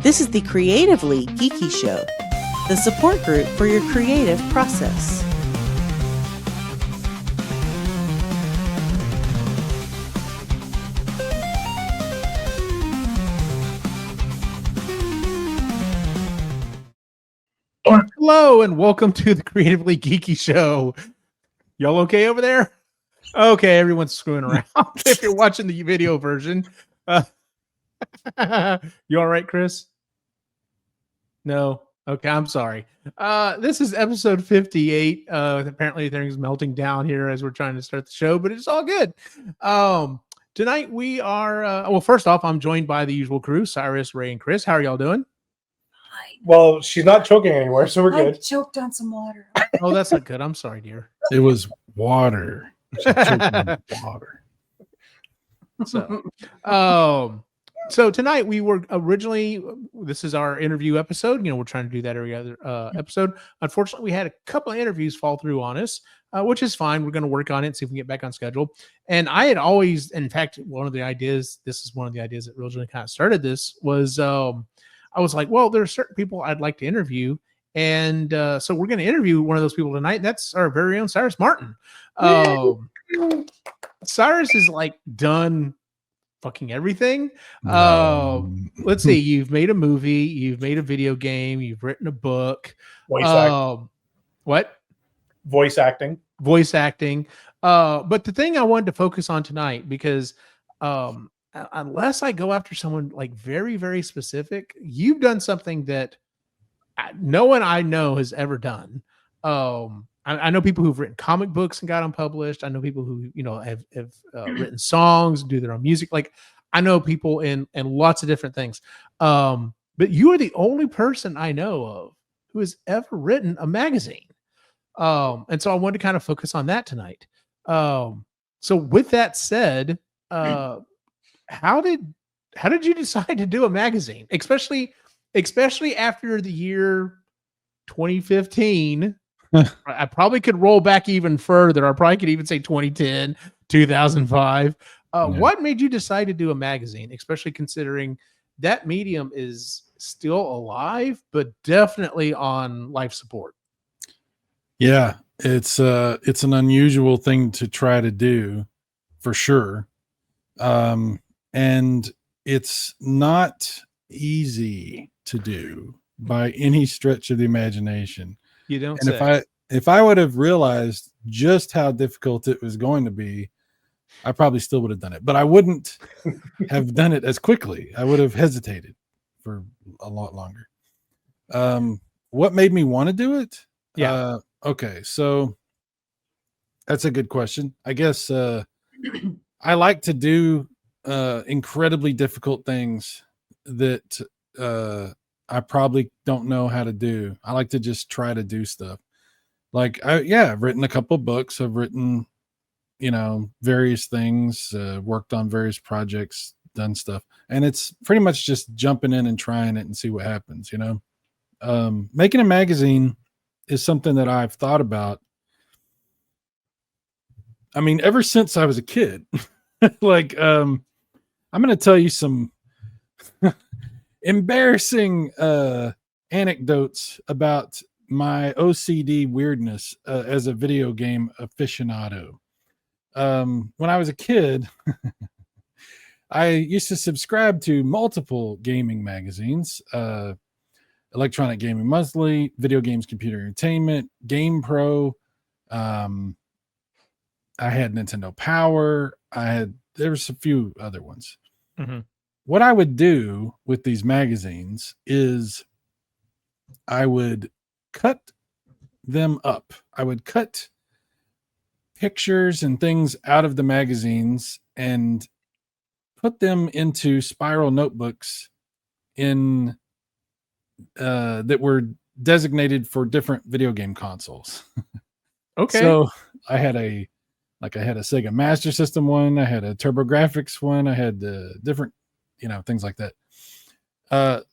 This is the Creatively Geeky Show, the support group for your creative process. Hello and welcome to the Creatively Geeky Show. Y'all okay over there? Okay, everyone's screwing around. If you're watching the video version, you all right, Chris? No. Okay, I'm sorry. This is episode 58. Apparently, things melting down here as we're trying to start the show, but it's all good. Tonight we are. Well, first off, I'm joined by the usual crew: Cyrus, Ray, and Chris. How are y'all doing? Well, she's not choking anywhere, so we're good. I choked on some water. Oh, that's not good. I'm sorry, dear. It was water. She choked on water. So tonight we were originally, this is our interview episode. You know, we're trying to do that every other episode. Unfortunately, we had a couple of interviews fall through on us, which is fine. We're going to work on it and see if we can get back on schedule. And I had always, in fact, one of the ideas that originally kind of started this was, I was like, well, there are certain people I'd like to interview. And so we're going to interview one of those people tonight. That's our very own Cyrus Martin. Cyrus is like done fucking everything. Let's see. You've made a movie. You've made a video game. You've written a book. Voice acting. What? Voice acting. Voice acting. But the thing I wanted to focus on tonight, because unless I go after someone like very, very specific, you've done something that no one I know has ever done. I know people who've written comic books and got them published. I know people who, you know, have written songs, do their own music. Like I know people in lots of different things. But you are the only person I know of who has ever written a magazine. And so I wanted to kind of focus on that tonight. So with that said, how did you decide to do a magazine, especially after the year 2015? I probably could roll back even further. I probably could even say 2010, 2005. What made you decide to do a magazine, especially considering that medium is still alive, but definitely on life support? Yeah, it's an unusual thing to try to do, for sure. And it's not easy to do by any stretch of the imagination. You don't and say. If I would have realized just how difficult it was going to be, I probably still would have done it, but I wouldn't have done it as quickly. I would have hesitated for a lot longer. What made me want to do it? Yeah. Okay. So that's a good question. I guess, I like to do, incredibly difficult things that, I probably don't know how to do. I like to just try to do stuff. Like, I've written a couple books. I've written, you know, various things, worked on various projects, done stuff. And it's pretty much just jumping in and trying it and see what happens, you know? Making a magazine is something that I've thought about. I mean, ever since I was a kid. Like, I'm going to tell you some embarrassing anecdotes about my OCD weirdness as a video game aficionado. When I was a kid, I used to subscribe to multiple gaming magazines, Electronic Gaming Monthly, Video Games Computer Entertainment, Game Pro. I had Nintendo Power. There was a few other ones. Mm-hmm. What I would do with these magazines is I would cut them up. I would cut pictures and things out of the magazines and put them into spiral notebooks that were designated for different video game consoles. Okay. So I had a Sega Master System one. I had a TurboGrafx one. I had different, you know, things like that.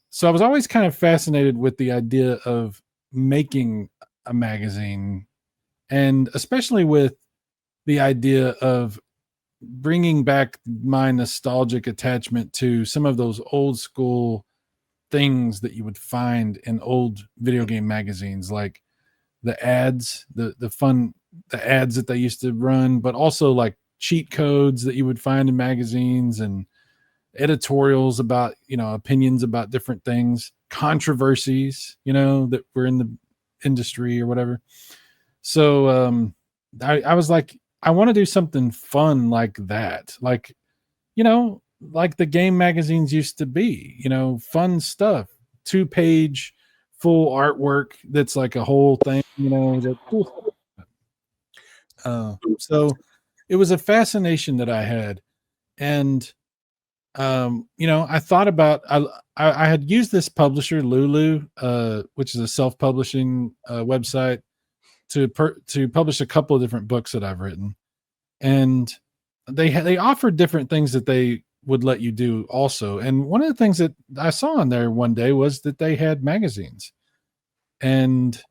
So I was always kind of fascinated with the idea of making a magazine, and especially with the idea of bringing back my nostalgic attachment to some of those old school things that you would find in old video game magazines, like the ads, the ads that they used to run, but also like cheat codes that you would find in magazines and editorials about, opinions about different things, controversies, that were in the industry or whatever. So I was like, I want to do something fun like that. Like, like the game magazines used to be, fun stuff, 2-page full artwork. That's like a whole thing, that cool stuff. So it was a fascination that I had. And, I thought about, I had used this publisher, Lulu, which is a self-publishing website to publish a couple of different books that I've written. And they offered different things that they would let you do also. And one of the things that I saw on there one day was that they had magazines. And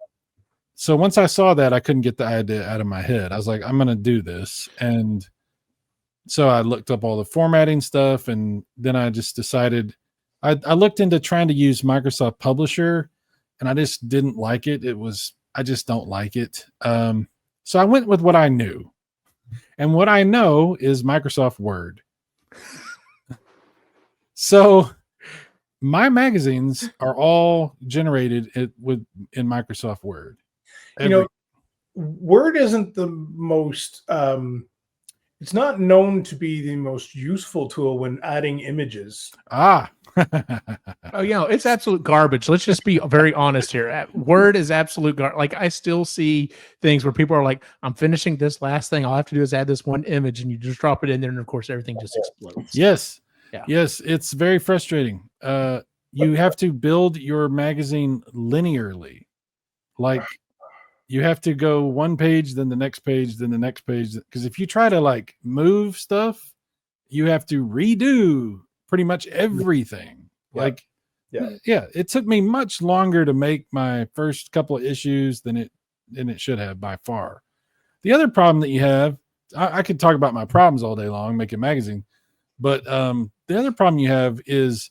so once I saw that, I couldn't get the idea out of my head. I was like, I'm going to do this. And so I looked up all the formatting stuff, and then I just decided I looked into trying to use Microsoft Publisher, and I just didn't like it. I just don't like it. So I went with what I knew. And what I know is Microsoft Word. So my magazines are all generated in Microsoft Word. Word isn't the most it's not known to be the most useful tool when adding images. Oh, it's absolute garbage. Let's just be very honest here. Word is absolute garbage. Like, I still see things where people are like, I'm finishing this last thing. All I have to do is add this one image, and you just drop it in there, and of course everything just explodes. Yes. Yeah. Yes, it's very frustrating. You have to build your magazine linearly. Like, you have to go one page, then the next page, then the next page. Because if you try to like move stuff, you have to redo pretty much everything. Yeah. It took me much longer to make my first couple of issues than it should have by far. The other problem that you have, I could talk about my problems all day long making magazine, but the other problem you have is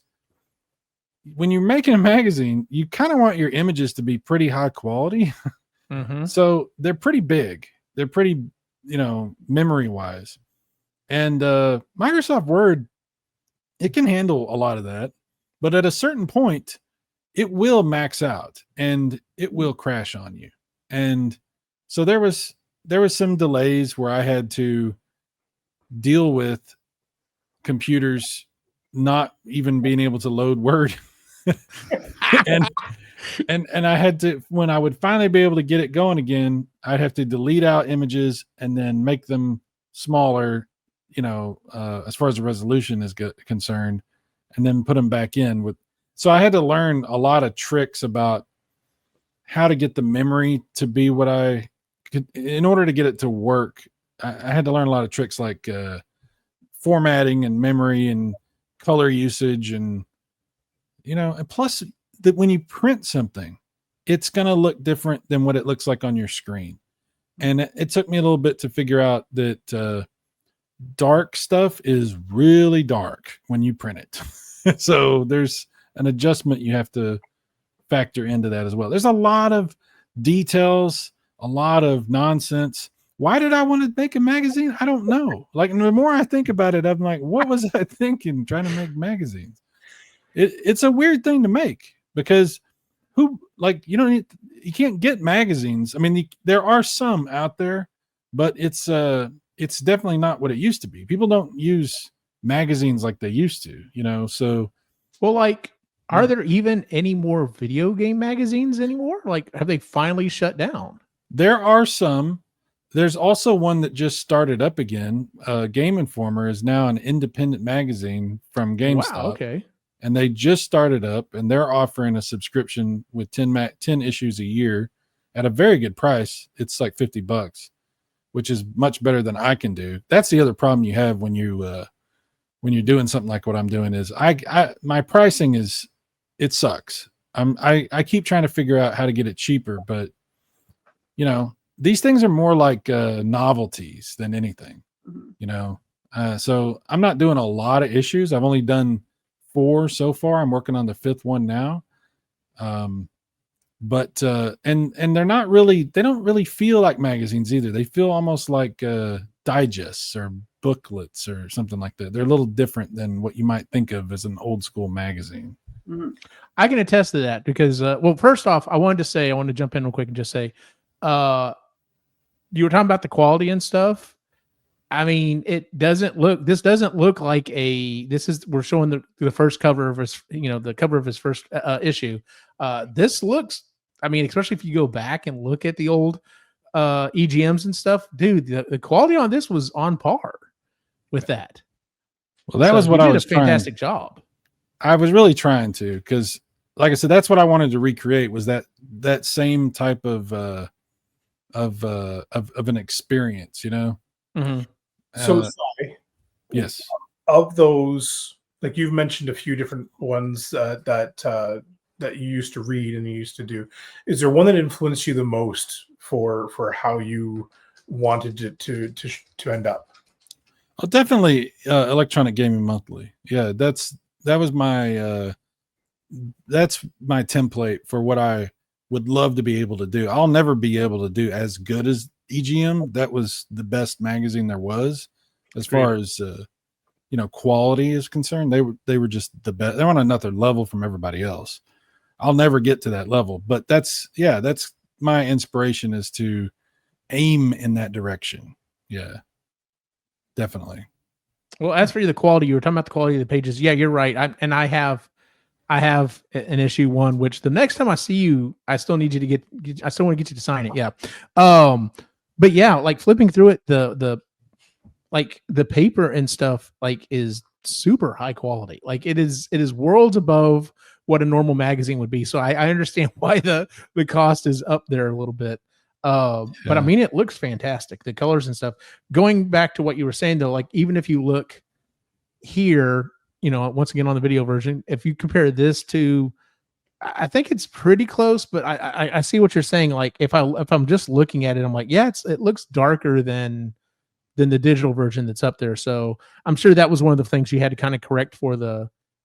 when you're making a magazine, you kind of want your images to be pretty high quality. Mm-hmm. So they're pretty big. They're pretty, memory wise. And Microsoft Word, it can handle a lot of that. But at a certain point, it will max out and it will crash on you. And so there was some delays where I had to deal with computers not even being able to load Word. And I had to, when I would finally be able to get it going again, I'd have to delete out images and then make them smaller, as far as the resolution is concerned, and then put them back in so I had to learn a lot of tricks about how to get the memory to be what I could, in order to get it to work. I had to learn a lot of tricks like formatting and memory and color usage and plus that when you print something, it's going to look different than what it looks like on your screen. And it took me a little bit to figure out that dark stuff is really dark when you print it. So there's an adjustment you have to factor into that as well. There's a lot of details, a lot of nonsense. Why did I want to make a magazine? I don't know. Like, the more I think about it, I'm like, what was I thinking trying to make magazines? It's a weird thing to make because you can't get magazines. I mean, there are some out there, but it's definitely not what it used to be. People don't use magazines like they used to, so. Well, like, are there even any more video game magazines anymore? Like, have they finally shut down? There are some. There's also one that just started up again. Game Informer is now an independent magazine from GameStop. Wow, okay. And they just started up, and they're offering a subscription with 10 issues a year at a very good price. It's like $50, which is much better than I can do. That's the other problem you have when you're doing something like what I'm doing is my pricing it sucks. I keep trying to figure out how to get it cheaper, but these things are more like novelties than anything, so I'm not doing a lot of issues. I've only done 4 so far. I'm working on the 5th one now. But and they're not really, they don't really feel like magazines either. They feel almost like digests or booklets or something like that. They're a little different than what you might think of as an old school magazine. Mm-hmm. I can attest to that because, well, first off, I wanted to jump in real quick and just say, you were talking about the quality and stuff. I mean, this doesn't look like we're showing the first cover of his, the cover of his first issue. This looks, I mean, especially if you go back and look at the old EGMs and stuff, dude, the quality on this was on par with that. Well, that was what I was did a fantastic job. I was really trying to, because like I said, that's what I wanted to recreate, was that same type of an experience, Mm-hmm. So, Cy, yes, of those, like you've mentioned a few different ones that you used to read and you used to do. Is there one that influenced you the most for how you wanted it to end up? Well, definitely Electronic Gaming Monthly. Yeah, that's my template for what I would love to be able to do. I'll never be able to do as good as EGM. That was the best magazine there was, as far as quality is concerned. They were just the best. They're on another level from everybody else. I'll never get to that level, but that's my inspiration, is to aim in that direction. Yeah, definitely. Well, as for the quality, you were talking about the quality of the pages. Yeah, you're right. I have an issue 1, which the next time I see you, I still need you to I still want to get you to sign it. Yeah. But yeah, like flipping through it, the paper and stuff is super high quality. Like it is worlds above what a normal magazine would be. So I understand why the cost is up there a little bit. But I mean, it looks fantastic. The colors and stuff. Going back to what you were saying though, like even if you look here, once again on the video version, if you compare this to, I think it's pretty close, but I see what you're saying. Like if I'm just looking at it, I'm like, yeah, it looks darker than the digital version that's up there. So I'm sure that was one of the things you had to kind of correct for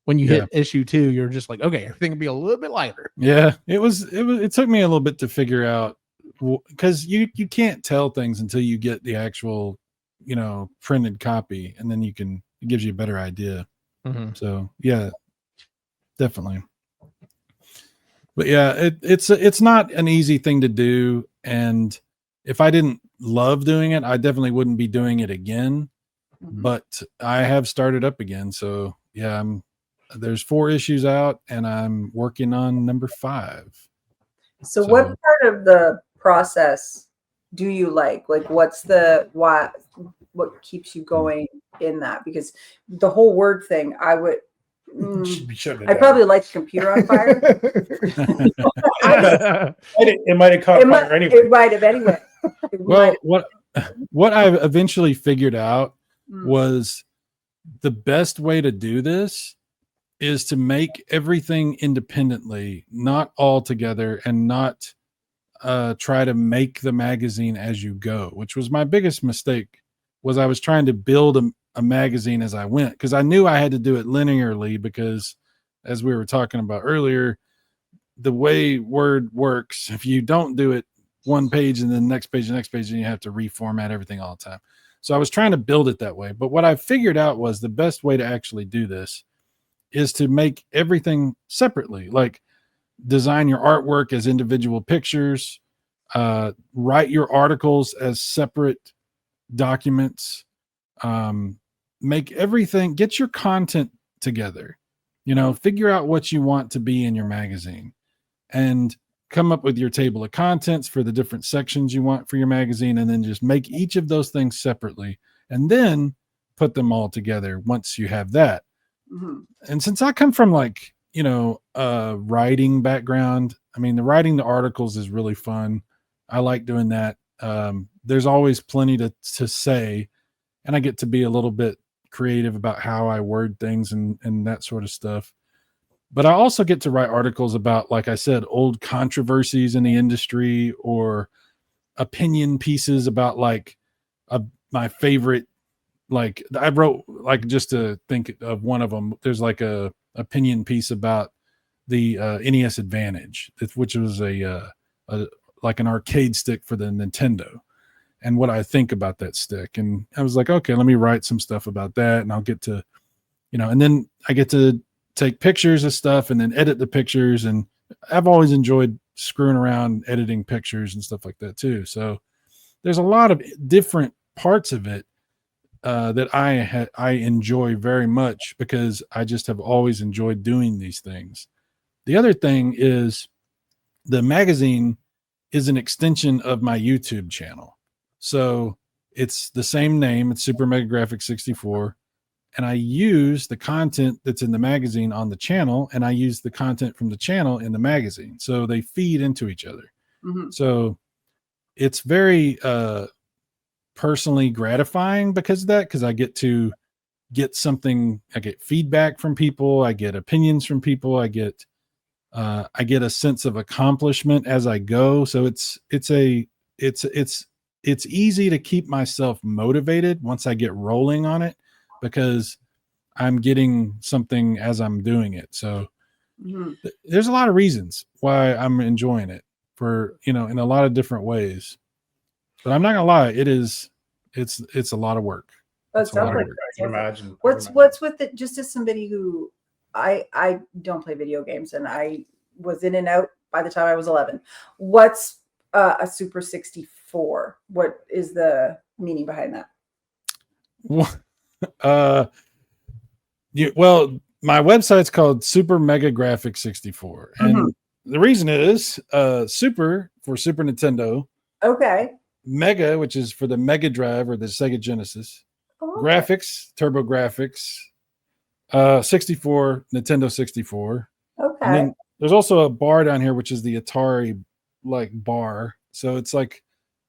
when you hit issue 2, you're just like, okay, everything will be a little bit lighter. Yeah, it took me a little bit to figure out, because you can't tell things until you get the actual, printed copy, and then it gives you a better idea. Mm-hmm. So yeah, definitely. But yeah, it's not an easy thing to do, and if I didn't love doing it, I definitely wouldn't be doing it again. Mm-hmm. But I have started up again, so yeah, there's 4 issues out, and I'm working on number 5. So what part of the process do you like? Like, what's what keeps you going in that? Because the whole Word thing, I would. I'd probably light the computer on fire. It might have caught fire anyway. It might have anyway. Well, what I eventually figured out was the best way to do this is to make everything independently, not all together, and not try to make the magazine as you go, which was my biggest mistake. Was I was trying to build a magazine as I went, because I knew I had to do it linearly, because as we were talking about earlier, the way Word works, if you don't do it one page and then next page, and you have to reformat everything all the time. So I was trying to build it that way. But what I figured out was the best way to actually do this is to make everything separately, like design your artwork as individual pictures, write your articles as separate documents, make everything, get your content together, figure out what you want to be in your magazine, and come up with your table of contents for the different sections you want for your magazine, and then just make each of those things separately, and then put them all together once you have that. Mm-hmm. And since I come from writing background, I mean, writing the articles is really fun. I like doing that. There's always plenty to say, and I get to be a little bit creative about how I word things and that sort of stuff. But I also get to write articles about, like I said, old controversies in the industry, or opinion pieces about my favorite like I wrote, like, just to think of one of them, there's like a opinion piece about the NES Advantage, which was a like an arcade stick for the Nintendo, and what I think about that stick. And I was like, okay, let me write some stuff about that, and I'll get to, and then I get to take pictures of stuff and then edit the pictures. And I've always enjoyed screwing around editing pictures and stuff like that too. So there's a lot of different parts of it that I enjoy very much, because I just have always enjoyed doing these things. The other thing is the magazine is an extension of my YouTube channel. So it's the same name. It's Super Mega Grafx 64. And I use the content that's in the magazine on the channel, and I use the content from the channel in the magazine. So they feed into each other. Mhm. So it's very personally gratifying because of that, because I get to get something, I get feedback from people, I get opinions from people, I get a sense of accomplishment as I go. So it's easy to keep myself motivated once I get rolling on it, because I'm getting something as I'm doing it. So Mhm. there's a lot of reasons why I'm enjoying it, for, in a lot of different ways. But I'm not gonna lie, it's a lot of work. That It's a lot sounds of like work. I can imagine. what's with it? Just as somebody who I don't play video games, and I was in and out by the time I was 11. What's a Super 64? What is the meaning behind that? Well, my website's called Super Mega Grafx 64, and Mhm. the reason is Super for Super Nintendo, Okay. Mega, which is for the Mega Drive or the Sega Genesis, Oh, okay. Graphics, Turbo Graphics, 64, Nintendo 64. And Okay. then there's also a bar down here, which is the Atari bar. So it's like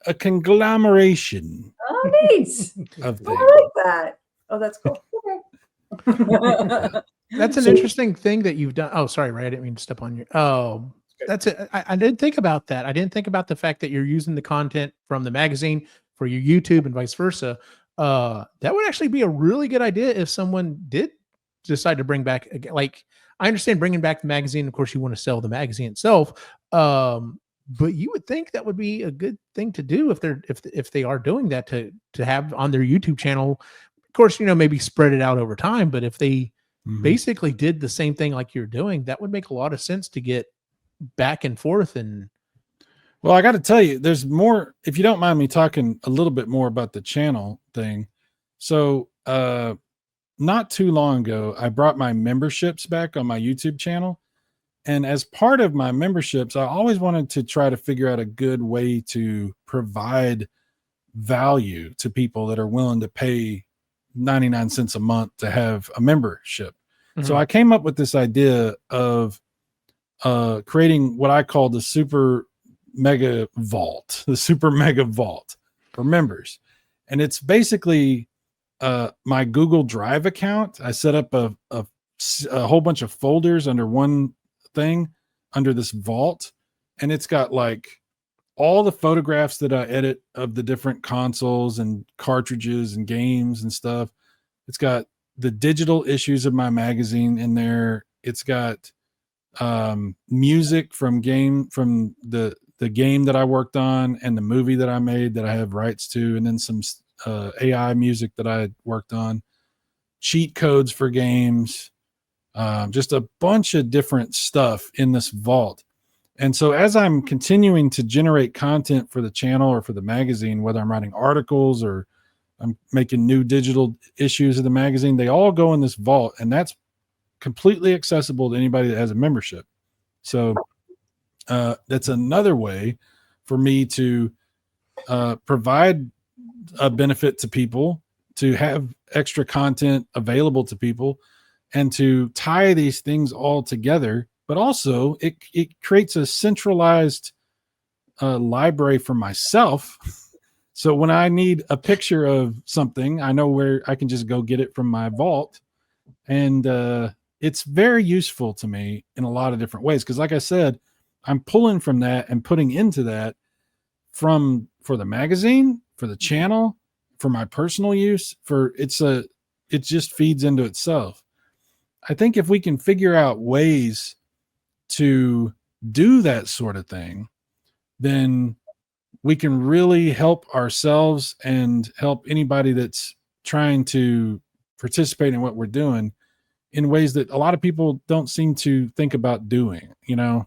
a conglomeration Oh, nice. of I things. like that. Oh, that's cool. Okay. That's an So- interesting thing that you've done. Oh, sorry, Ray. I didn't mean to step on you. Oh, that's it. I didn't think about that. I didn't think about the fact that you're using the content from the magazine for your YouTube and vice versa. That would actually be a really good idea if someone did decide to bring back, like, I understand bringing back the magazine. Of course, you want to sell the magazine itself. But you would think that would be a good thing to do if they are doing that, to have on their YouTube channel. Of course, maybe spread it out over time, but if they Mhm. basically did the same thing like you're doing, that would make a lot of sense to get back and forth. And Well, I got to tell you, there's more, if you don't mind me talking a little bit more about the channel thing. So, not too long ago, I brought my memberships back on my YouTube channel. And as part of my memberships, I always wanted to try to figure out a good way to provide value to people that are willing to pay 99 cents a month to have a membership. So Mhm. I came up with this idea of creating what I call the Super Mega Vault, the Super Mega Vault for members. And it's basically my Google Drive account. I set up a whole bunch of folders under one thing, under this vault. And it's got like all the photographs that I edit of the different consoles and cartridges and games and stuff. It's got the digital issues of my magazine in there. It's got music from the game that I worked on and the movie that I made that I have rights to, and then some AI music that I worked on, cheat codes for games, just a bunch of different stuff in this vault. And so as I'm continuing to generate content for the channel or for the magazine, whether I'm writing articles or I'm making new digital issues of the magazine, they all go in this vault, and that's completely accessible to anybody that has a membership. So that's another way for me to provide a benefit to people, to have extra content available to people, and to tie these things all together. But also it creates a centralized library for myself. So when I need a picture of something, I know where I can just go get it from my vault. And it's very useful to me in a lot of different ways. Because like I said, I'm pulling from that and putting into that for the magazine, for the channel, for my personal use, it just feeds into itself. I think if we can figure out ways to do that sort of thing, then we can really help ourselves and help anybody that's trying to participate in what we're doing in ways that a lot of people don't seem to think about doing, you know.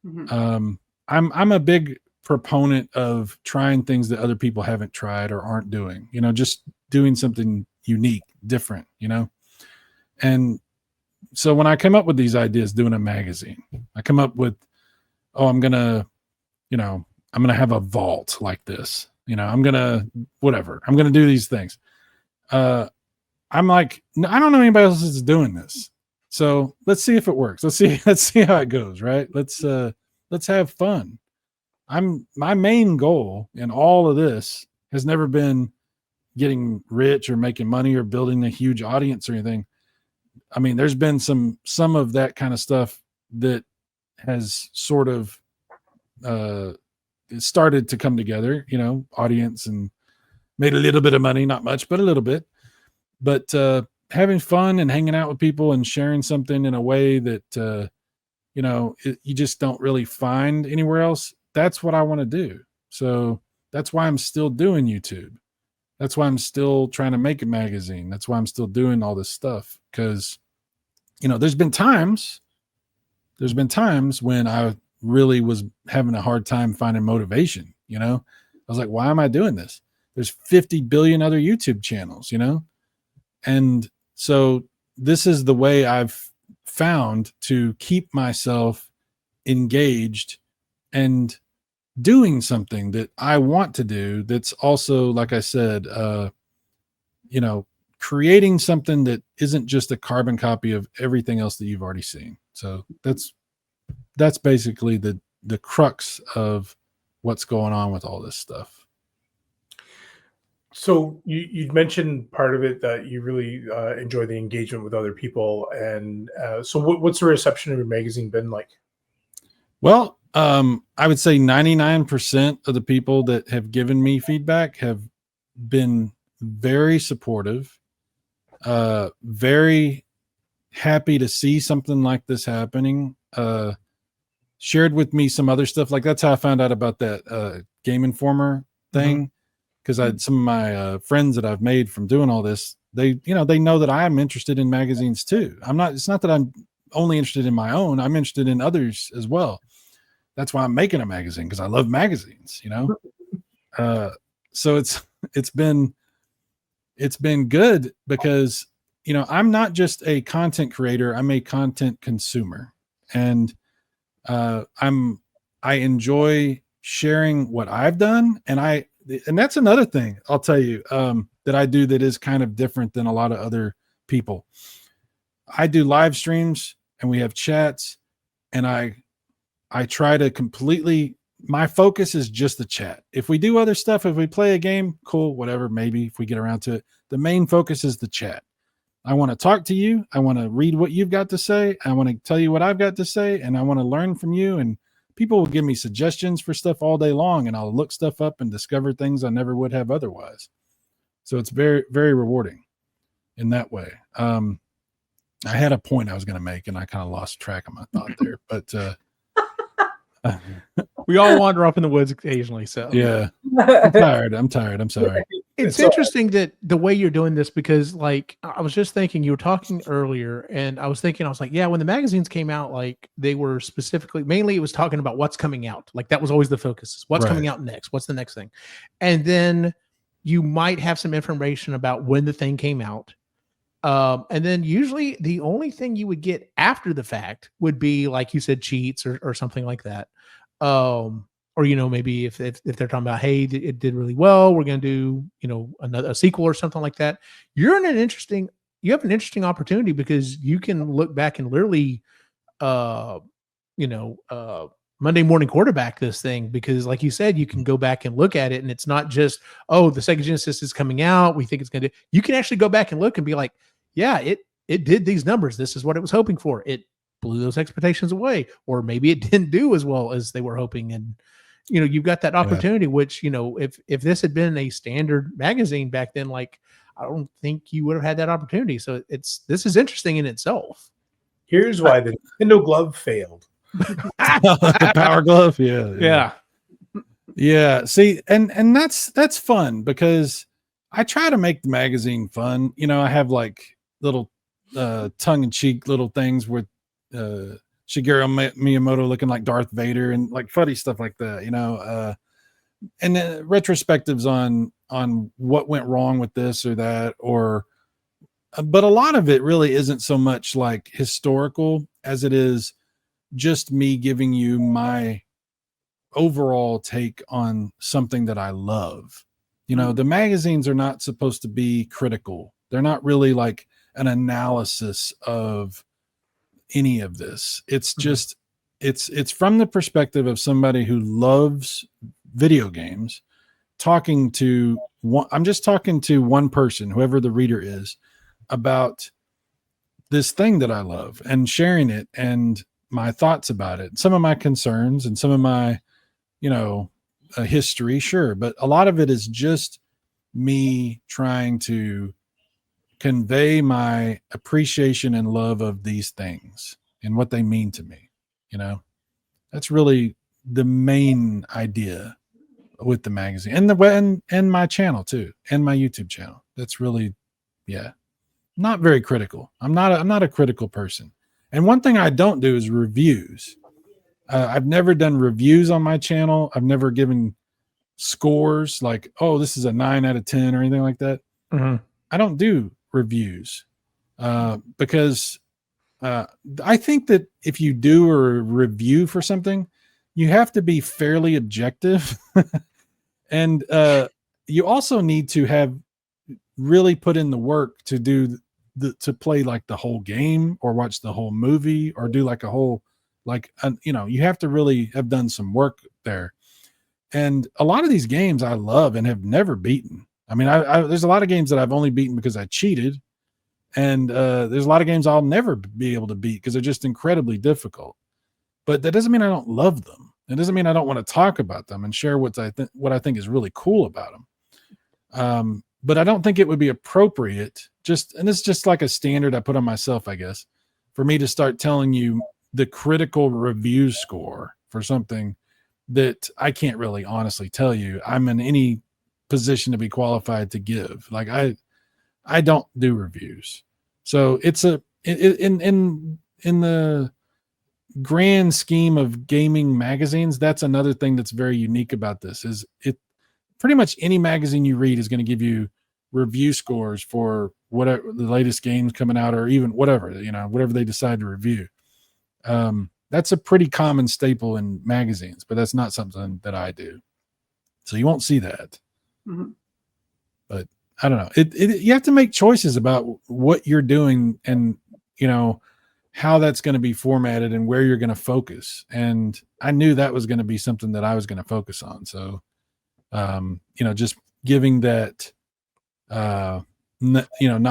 Mhm. I'm a big proponent of trying things that other people haven't tried or aren't doing, you know, just doing something unique, different, you know. And so when I come up with these ideas, doing a magazine, I come up with, oh, I'm going to have a vault like this, you know, I'm going to do these things. I'm like, I don't know anybody else that's doing this. So let's see if it works. Let's see how it goes. Right. Let's have fun. My main goal in all of this has never been getting rich or making money or building a huge audience or anything. I mean, there's been some of that kind of stuff that has sort of started to come together, you know, audience, and made a little bit of money, not much, but a little bit. But having fun and hanging out with people and sharing something in a way that, you just don't really find anywhere else. That's what I want to do. So that's why I'm still doing YouTube. That's why I'm still trying to make a magazine. That's why I'm still doing all this stuff. Because, you know, there's been times when I really was having a hard time finding motivation. You know, I was like, why am I doing this? There's 50 billion other YouTube channels, you know? And so this is the way I've found to keep myself engaged and doing something that I want to do. That's also, like I said, creating something that isn't just a carbon copy of everything else that you've already seen. So that's basically the crux of what's going on with all this stuff. So you'd mentioned part of it that you really enjoy the engagement with other people, and so what's the reception of your magazine been like? Well, I would say 99% of the people that have given me feedback have been very supportive, very happy to see something like this happening. Shared with me some other stuff. Like, that's how I found out about that Game Informer thing. Because I had some of my friends that I've made from doing all this, they know that I'm interested in magazines too. It's not that I'm only interested in my own, I'm interested in others as well. That's why I'm making a magazine, because I love magazines, you know? So it's been good because, you know, I'm not just a content creator, I'm a content consumer. And I enjoy sharing what I've done. And that's another thing I'll tell you that I do that is kind of different than a lot of other people. I do live streams and we have chats, and I try to my focus is just the chat. If we do other stuff, if we play a game, cool, whatever, maybe if we get around to it, the main focus is the chat. I want to talk to you. I want to read what you've got to say. I want to tell you what I've got to say, and I want to learn from you. And people will give me suggestions for stuff all day long, and I'll look stuff up and discover things I never would have otherwise. So it's very, very rewarding in that way. I had a point I was going to make, and I kind of lost track of my thought there, but we all wander off in the woods occasionally. So yeah, I'm tired. I'm sorry. It's interesting that the way you're doing this, because like I was just thinking, you were talking earlier, and I was like, yeah, when the magazines came out, like they were mainly it was talking about what's coming out. Like that was always the focus. What's coming out next? What's the next thing? And then you might have some information about when the thing came out. And then usually the only thing you would get after the fact would be, like you said, cheats or something like that. Or, you know, maybe if they're talking about, hey, it did really well, we're going to do, you know, a sequel or something like that. You have an interesting opportunity, because you can look back and literally, Monday morning quarterback this thing, because like you said, you can go back and look at it, and it's not just, oh, the Sega Genesis is coming out, we think it's going to do. You can actually go back and look and be like, yeah, it did these numbers. This is what it was hoping for. It blew those expectations away, or maybe it didn't do as well as they were hoping. And you've got that opportunity, which, if this had been a standard magazine back then, like, I don't think you would have had that opportunity. So this is interesting in itself. Here's why the Nintendo glove failed. The Power Glove. Yeah. Yeah. See, and that's fun because I try to make the magazine fun. I have like little tongue-in-cheek little things with Shigeru Miyamoto looking like Darth Vader and like funny stuff like that, and then retrospectives on what went wrong with this or that, but a lot of it really isn't so much like historical as it is just me giving you my overall take on something that I love. The magazines are not supposed to be critical. They're not really like an analysis of any of this. It's just it's from the perspective of somebody who loves video games talking to one. I'm just talking to one person, whoever the reader is, about this thing that I love and sharing it and my thoughts about it, some of my concerns and some of my history, sure, but a lot of it is just me trying to convey my appreciation and love of these things and what they mean to me. That's really the main idea with the magazine and my channel too, and my YouTube channel. That's really, not very critical. I'm not a critical person. And one thing I don't do is reviews. I've never done reviews on my channel. I've never given scores like, oh, this is a 9 out of 10 or anything like that. Mm-hmm. I don't do reviews because I think that if you do a review for something, you have to be fairly objective. And you also need to have really put in the work to do to play like the whole game or watch the whole movie or do like a whole, you have to really have done some work there. And a lot of these games I love and have never beaten. I mean, there's a lot of games that I've only beaten because I cheated. And there's a lot of games I'll never be able to beat because they're just incredibly difficult. But that doesn't mean I don't love them. It doesn't mean I don't want to talk about them and share what I think is really cool about them. But I don't think it would be appropriate and it's just like a standard I put on myself, I guess, for me to start telling you the critical review score for something that I can't really honestly tell you I'm in any position to be qualified to give. Like I don't do reviews. So it's in the grand scheme of gaming magazines, that's another thing that's very unique about this is it pretty much any magazine you read is going to give you review scores for whatever the latest games coming out or even whatever they decide to review. That's a pretty common staple in magazines, but that's not something that I do. So you won't see that. Mm-hmm. But I don't know. You have to make choices about what you're doing and, how that's going to be formatted and where you're going to focus. And I knew that was going to be something that I was going to focus on. So, just giving that, not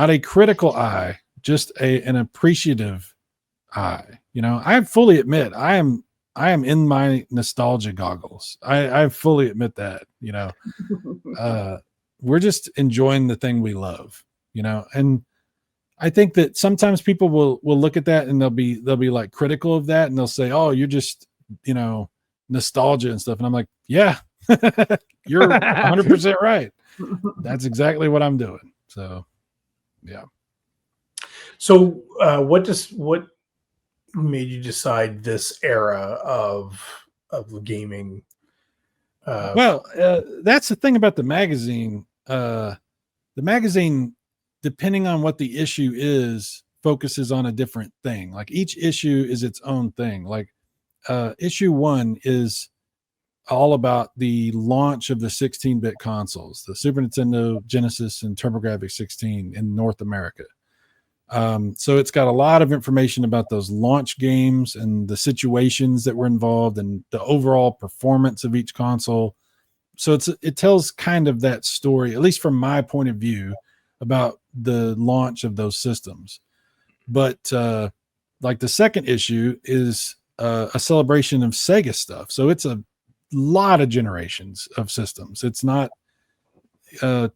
a critical eye, just an appreciative eye. I fully admit I am in my nostalgia goggles. I fully admit that, we're just enjoying the thing we love, and I think that sometimes people will look at that and they'll be like critical of that and they'll say, oh, you're just, nostalgia and stuff. And I'm like, yeah, you're 100% right. That's exactly what I'm doing. So, yeah. So what made you decide this era of gaming? That's the thing about the magazine. The magazine, depending on what the issue is, focuses on a different thing. Like each issue is its own thing. Like issue 1 is all about the launch of the 16-bit consoles, the Super Nintendo, Genesis, and TurboGrafx 16 in North America. So it's got a lot of information about those launch games and the situations that were involved and the overall performance of each console. So it tells kind of that story, at least from my point of view, about the launch of those systems. But like the second issue is a celebration of Sega stuff. So it's lot of generations of systems. It's not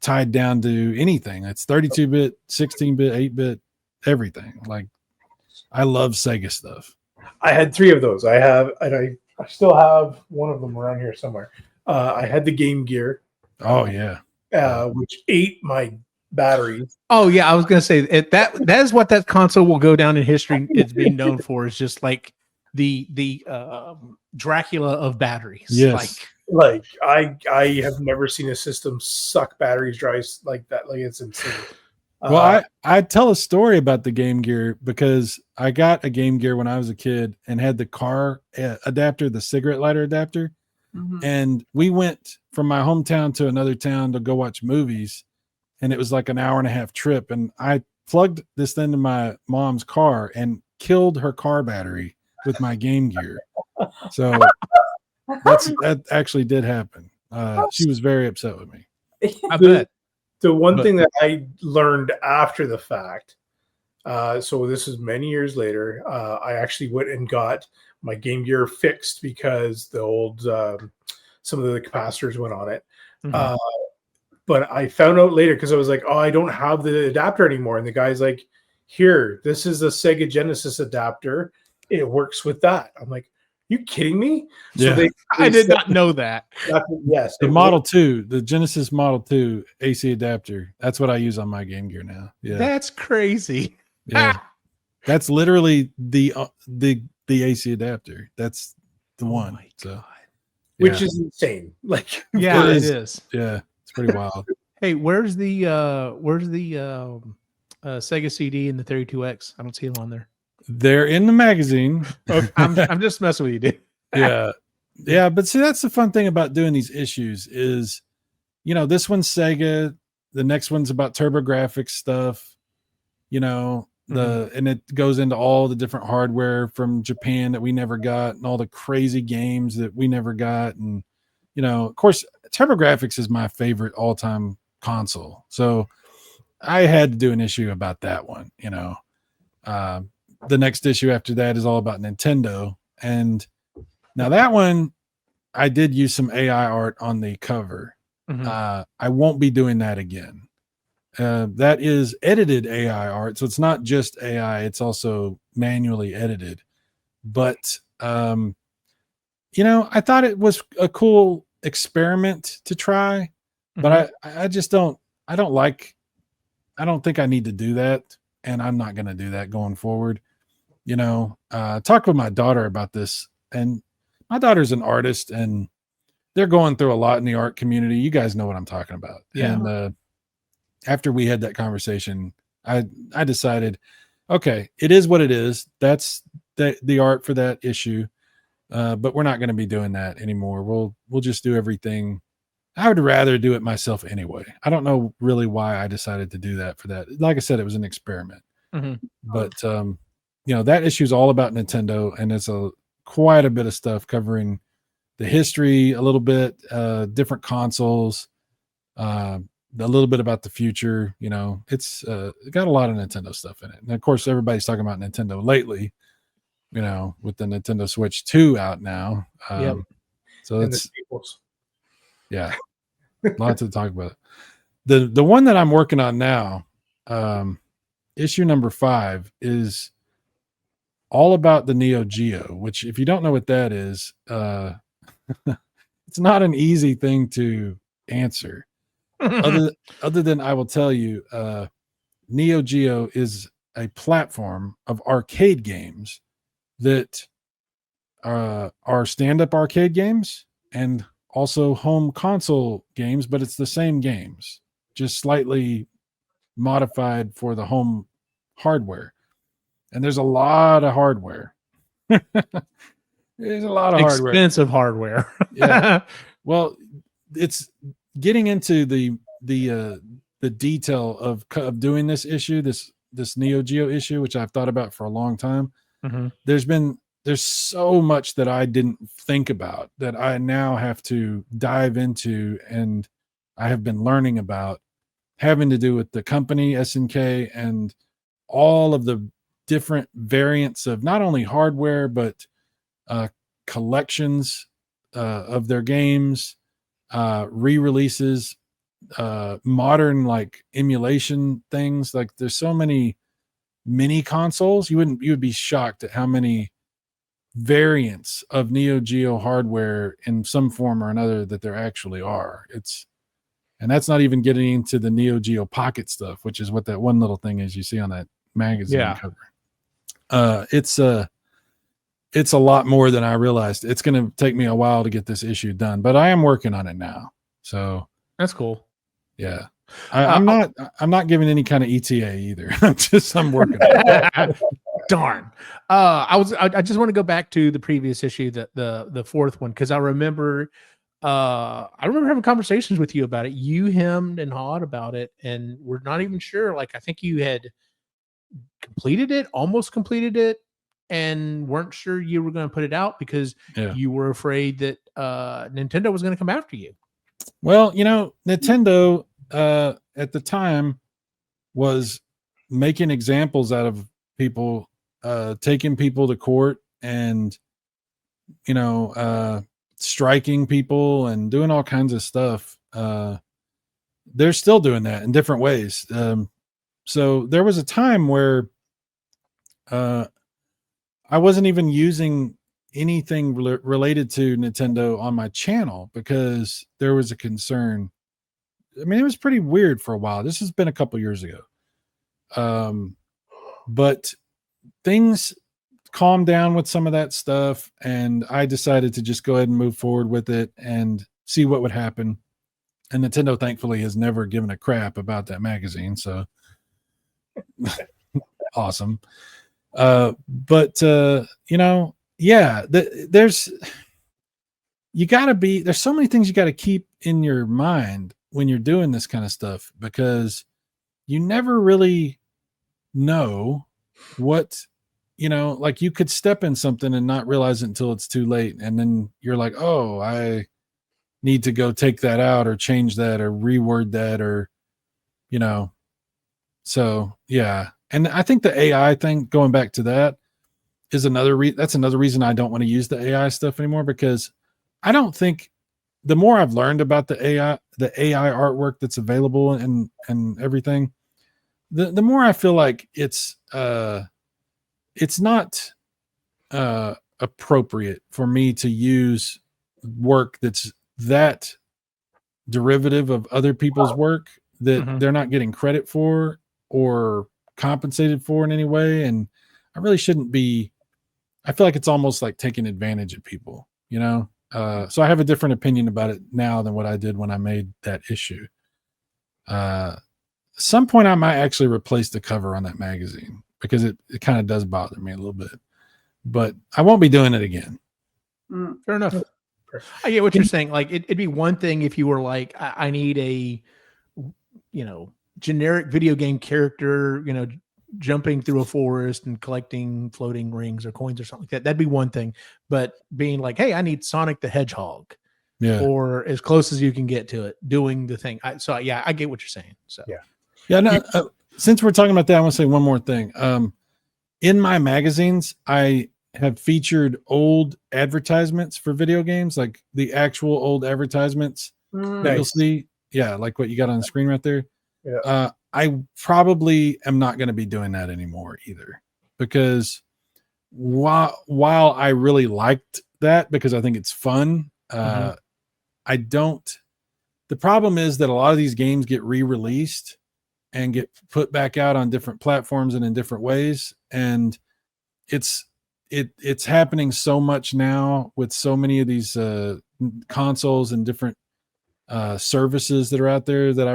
tied down to anything. It's 32-bit, 16-bit, 8-bit, everything. Like, I love Sega stuff. I had 3 of those. I still have one of them around here somewhere. I had the Game Gear. Oh yeah. Which ate my batteries. Oh yeah, I was gonna say that is what that console will go down in history. It's being known for is just like the Dracula of batteries. Yes. Like I have never seen a system suck batteries dry like that. Like, it's insane. Well, I tell a story about the Game Gear because I got a Game Gear when I was a kid and had the car adapter, the cigarette lighter adapter. And we went from my hometown to another town to go watch movies. And it was like an hour and a half trip. And I plugged this into my mom's car and killed her car battery with my Game Gear. So that actually did happen. She was very upset with me. I bet. The one thing that I learned after the fact, so this is many years later, I actually went and got my Game Gear fixed because the old some of the capacitors went on it. But I found out later because I was like, oh, I don't have the adapter anymore. And the guy's like, here, this is a Sega Genesis adapter. It works with that. I'm like, you kidding me? Yeah. So I did not know that. Yes. The Model 2, the Genesis Model 2 AC adapter. That's what I use on my Game Gear now. Yeah. That's crazy. Yeah. That's literally the AC adapter. That's the one. So, which is insane. Like, yeah, it is. Yeah, it's pretty wild. Hey, where's the Sega CD and the 32X? I don't see them on there. They're in the magazine. I'm just messing with you, dude. Yeah. But see, that's the fun thing about doing these issues is, this one's Sega, the next one's about TurboGrafx stuff, and it goes into all the different hardware from Japan that we never got and all the crazy games that we never got. And, of course, TurboGrafx is my favorite all-time console. So I had to do an issue about that one, the next issue after that is all about Nintendo. And now that one, I did use some AI art on the cover. I won't be doing that again. That is edited AI art. So it's not just AI, it's also manually edited. But, I thought it was a cool experiment to try, but I just don't think I need to do that. And I'm not going to do that going forward. Talk with my daughter about this, and my daughter's an artist and they're going through a lot in the art community. You guys know what I'm talking about. Yeah. And after we had that conversation, I decided, okay, it is what it is. That's the art for that issue. But we're not going to be doing that anymore. We'll just do everything. I would rather do it myself anyway. I don't know really why I decided to do that for that. Like I said, it was an experiment. But that issue is all about Nintendo, and it's quite a bit of stuff covering the history, a little bit, different consoles, a little bit about the future. It's got a lot of Nintendo stuff in it. And of course, everybody's talking about Nintendo lately, with the Nintendo Switch 2 out now. So it's, yeah, lots to talk about. The one that I'm working on now, issue number 5 is all about the Neo Geo, which, if you don't know what that is, it's not an easy thing to answer. Other than I will tell you, Neo Geo is a platform of arcade games that are stand-up arcade games and also home console games, but it's the same games, just slightly modified for the home hardware. And there's a lot of hardware. There's a lot of expensive hardware. Yeah. Well, it's getting into the detail of doing this issue, this Neo Geo issue, which I've thought about for a long time. There's so much that I didn't think about that I now have to dive into, and I have been learning about, having to do with the company SNK and all of the different variants of not only hardware but collections of their games, re-releases, modern like emulation things. Like there's so many mini consoles. You would be shocked at how many variants of Neo Geo hardware in some form or another that there actually are. And that's not even getting into the Neo Geo Pocket stuff, which is what that one little thing is you see on that magazine cover. It's a lot more than I realized. It's going to take me a while to get this issue done, but I am working on it now. So that's cool. Yeah. I'm not giving any kind of ETA either. I'm working on it. Darn. I just want to go back to the previous issue, the fourth one, because I remember having conversations with you about it. You hemmed and hawed about it, and we're not even sure. Like, I think you had almost completed it, and weren't sure you were going to put it out because you were afraid that Nintendo was going to come after you. Well, Nintendo at the time was making examples out of people, taking people to court and, striking people and doing all kinds of stuff. They're still doing that in different ways. So there was a time where I wasn't even using anything related to Nintendo on my channel because there was a concern. I mean, it was pretty weird for a while. This has been a couple years ago. But things calmed down with some of that stuff, and I decided to just go ahead and move forward with it and see what would happen. And Nintendo, thankfully, has never given a crap about that magazine. So awesome. There's so many things you got to keep in your mind when you're doing this kind of stuff, because you never really know what, like you could step in something and not realize it until it's too late. And then you're like, oh, I need to go take that out or change that or reword that or, so yeah. And I think the AI thing, going back to that, is that's another reason I don't want to use the AI stuff anymore, because I don't think, the more I've learned about the AI artwork that's available and everything, the more I feel like it's not appropriate for me to use work that's that derivative of other people's work that they're not getting credit for or compensated for in any way. And I really shouldn't be. I feel like it's almost like taking advantage of people, so I have a different opinion about it now than what I did when I made that issue. At some point I might actually replace the cover on that magazine, because it kind of does bother me a little bit, but I won't be doing it again. Fair enough. I get what you're saying. Like it'd be one thing if you were like, I need a, generic video game character, jumping through a forest and collecting floating rings or coins or something like that. That'd be one thing. But being like, hey, I need Sonic the Hedgehog, or as close as you can get to it, doing the thing. I get what you're saying. So since we're talking about that, I want to say one more thing. In my magazines, I have featured old advertisements for video games, like the actual old advertisements that you'll see. Yeah, like what you got on the screen right there. Yeah. I probably am not going to be doing that anymore either, because while I really liked that because I think it's fun, the problem is that a lot of these games get re-released and get put back out on different platforms and in different ways. And it's happening so much now with so many of these consoles and different services that are out there that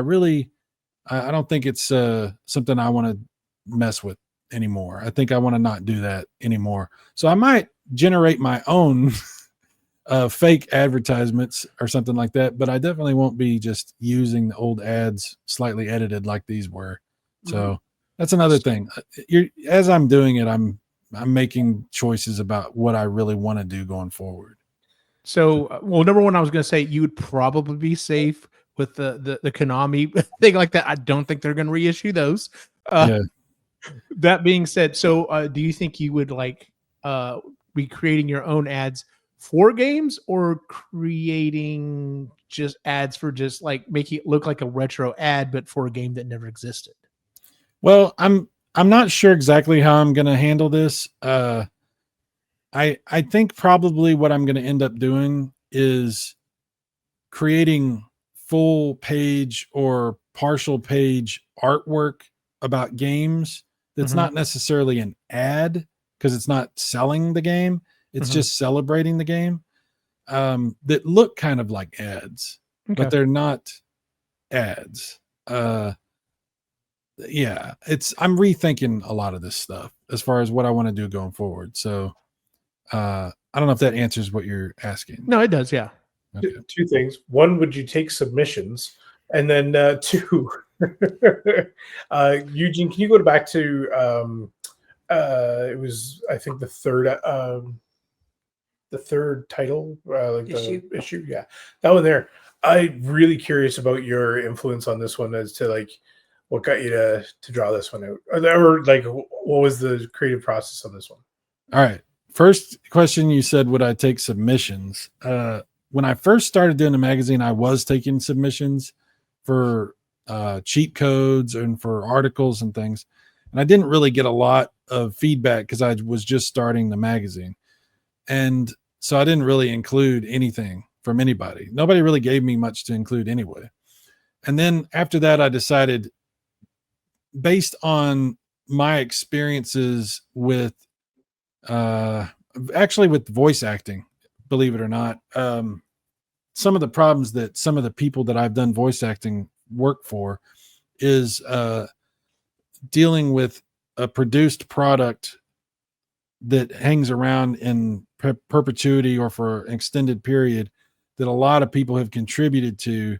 I don't think it's something I want to mess with anymore. I think I want to not do that anymore. So I might generate my own fake advertisements or something like that, but I definitely won't be just using the old ads slightly edited like these were. So that's another thing. As I'm doing it, I'm making choices about what I really want to do going forward. So, number one, I was going to say you would probably be safe with the Konami thing like that. I don't think they're going to reissue those. That being said, so do you think you would be creating your own ads for games or creating just ads for just like making it look like a retro ad, but for a game that never existed? Well, I'm not sure exactly how I'm going to handle this. I think probably what I'm going to end up doing is creating full page or partial page artwork about games that's Mhm. not necessarily an ad because it's not selling the game. It's Mhm. just celebrating the game, that look kind of like ads, Okay. but they're not ads. Yeah, I'm rethinking a lot of this stuff as far as what I want to do going forward. So I don't know if that answers what you're asking. No, it does. Yeah. Okay. Two things. One, would you take submissions? And then two, Eugene, can you go back to it was, I think, the third title, like Issue. the issue. Yeah, that one there. I'm really curious about your influence on this one as to like what got you to draw this one out, or like what was the creative process on this one? All right. First question, you said, would I take submissions? When I first started doing the magazine, I was taking submissions for cheat codes and for articles and things. And I didn't really get a lot of feedback because I was just starting the magazine. And so I didn't really include anything from anybody. Nobody really gave me much to include anyway. And then after that, I decided, based on my experiences with actually with voice acting, believe it or not, some of the problems that some of the people that I've done voice acting work for is dealing with a produced product that hangs around in perpetuity or for an extended period that a lot of people have contributed to,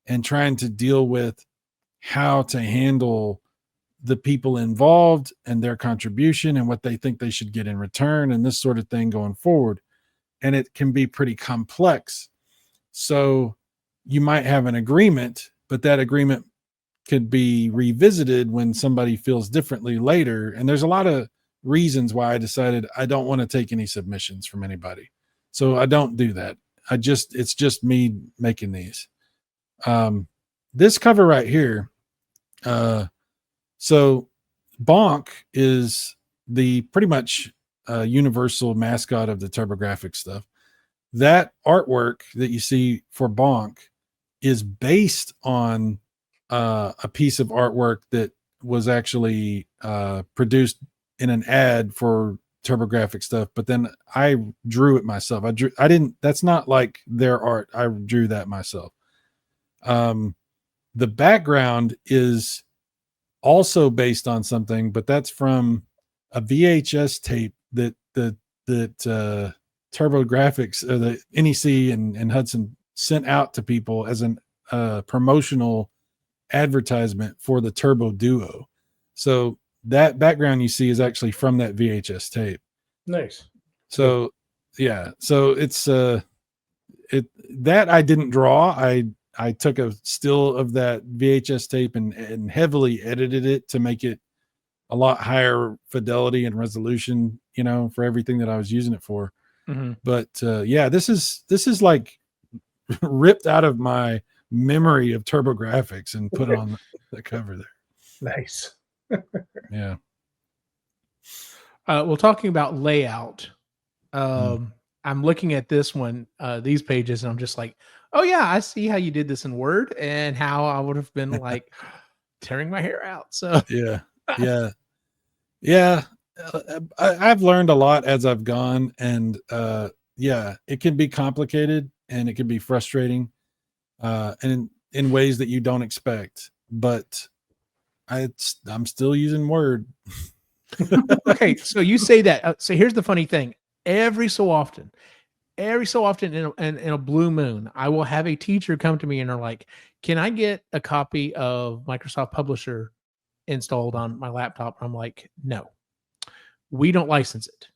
and trying to deal with how to handle the people involved and their contribution and what they think they should get in return and this sort of thing going forward. And it can be pretty complex. So you might have an agreement, but that agreement could be revisited when somebody feels differently later. And there's a lot of reasons why I decided I don't want to take any submissions from anybody. So I don't do that. It's just me making these. This cover right here. So Bonk is the pretty much universal mascot of the TurboGrafx stuff. That artwork that you see for Bonk is based on a piece of artwork that was actually produced in an ad for TurboGrafx stuff, but then I drew it myself. That's not like their art. I drew that myself. The background is also based on something, but that's from a VHS tape that TurboGrafx, the NEC and Hudson sent out to people as an promotional advertisement for the Turbo Duo. So that background you see is actually from that VHS tape. Nice. So yeah, so it's that I didn't draw. I took a still of that VHS tape and heavily edited it to make it a lot higher fidelity and resolution, for everything that I was using it for. Mm-hmm. But yeah, this is like ripped out of my memory of TurboGrafx and put on the cover there. Nice. Yeah. Well, talking about layout, I'm looking at this one, these pages, and I'm just like, oh yeah, I see how you did this in Word and how I would have been like tearing my hair out. So yeah. I've learned a lot as I've gone, and yeah, it can be complicated and it can be frustrating, and in ways that you don't expect. But I'm still using Word. Okay, so you say that. So here's the funny thing: every so often in a blue moon, I will have a teacher come to me and are like, "Can I get a copy of Microsoft Publisher installed on my laptop?" I'm like, "No, we don't license it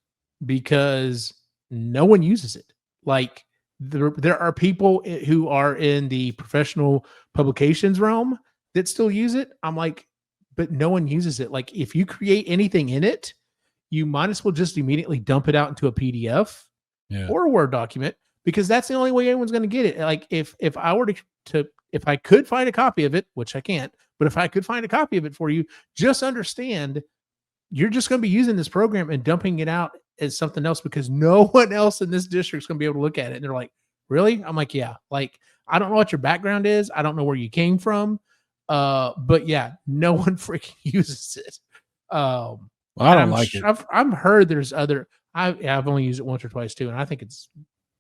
because no one uses it." Like there are people who are in the professional publications realm that still use it. I'm like, but no one uses it. Like if you create anything in it, you might as well just immediately dump it out into a PDF or a Word document, because that's the only way anyone's going to get it. Like if I were to if I could find a copy of it, which I can't, but if I could find a copy of it for you, just understand you're just going to be using this program and dumping it out as something else, because no one else in this district is going to be able to look at it. And they're like, really? I'm like, yeah. Like, I don't know what your background is. I don't know where you came from. But yeah, no one freaking uses it. Well, I don't like it. I've heard there's other, I've only used it once or twice too, and I think it's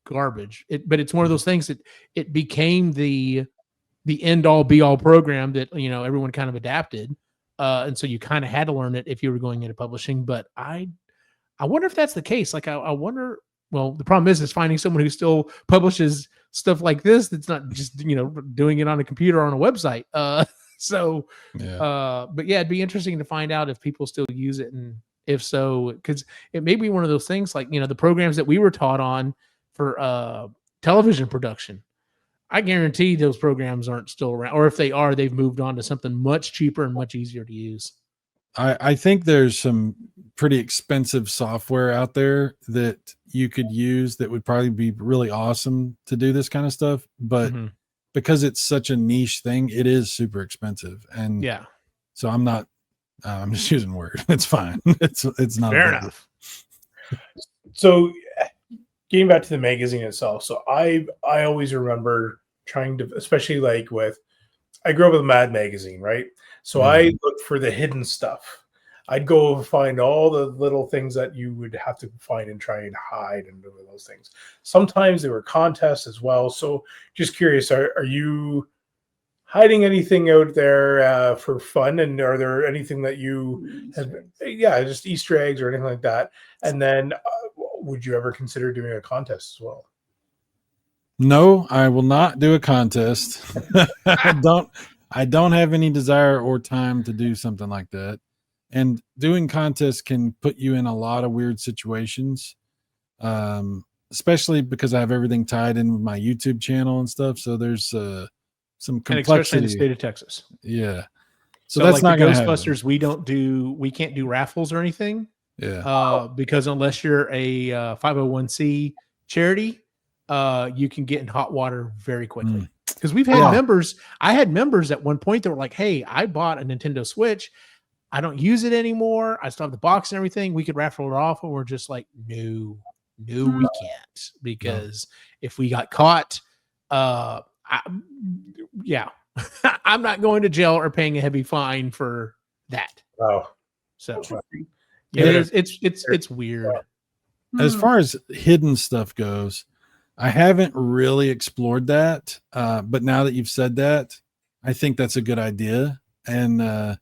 garbage. But it's one of those things that it became the end all be all program that, you know, everyone kind of adapted. And so you kind of had to learn it if you were going into publishing. But I wonder if that's the case. Like, I wonder, well, the problem is finding someone who still publishes stuff like this that's not just, you know, doing it on a computer or on a website. But yeah, it'd be interesting to find out if people still use it, and if so, because it may be one of those things like, you know, the programs that we were taught on for television production. I guarantee those programs aren't still around, or if they are, they've moved on to something much cheaper and much easier to use. I think there's some pretty expensive software out there that you could use that would probably be really awesome to do this kind of stuff. But because it's such a niche thing, it is super expensive. And yeah, so I'm just using Word. It's fine. It's not fair enough. So getting back to the magazine itself. So I always remember trying to, especially like I grew up with Mad Magazine, right? So I looked for the hidden stuff. I'd go find all the little things that you would have to find and try and hide and do those things. Sometimes there were contests as well. So just curious, are you hiding anything out there for fun? And are there anything that you have, just Easter eggs or anything like that? And then would you ever consider doing a contest as well? No, I will not do a contest. I don't have any desire or time to do something like that. And doing contests can put you in a lot of weird situations, especially because I have everything tied in with my YouTube channel and stuff. So there's some complexity. And especially in the state of Texas. Yeah. So that's like not going to Ghostbusters. We can't do raffles or anything. Yeah. Because unless you're a 501c charity, you can get in hot water very quickly. Because we've had members. I had members at one point that were like, "Hey, I bought a Nintendo Switch. I don't use it anymore. I still have the box and everything. We could raffle it off." And we're just like, no, we can't, because if we got caught, I'm not going to jail or paying a heavy fine for that. Oh, so it's weird. As far as hidden stuff goes, I haven't really explored that. But now that you've said that, I think that's a good idea. And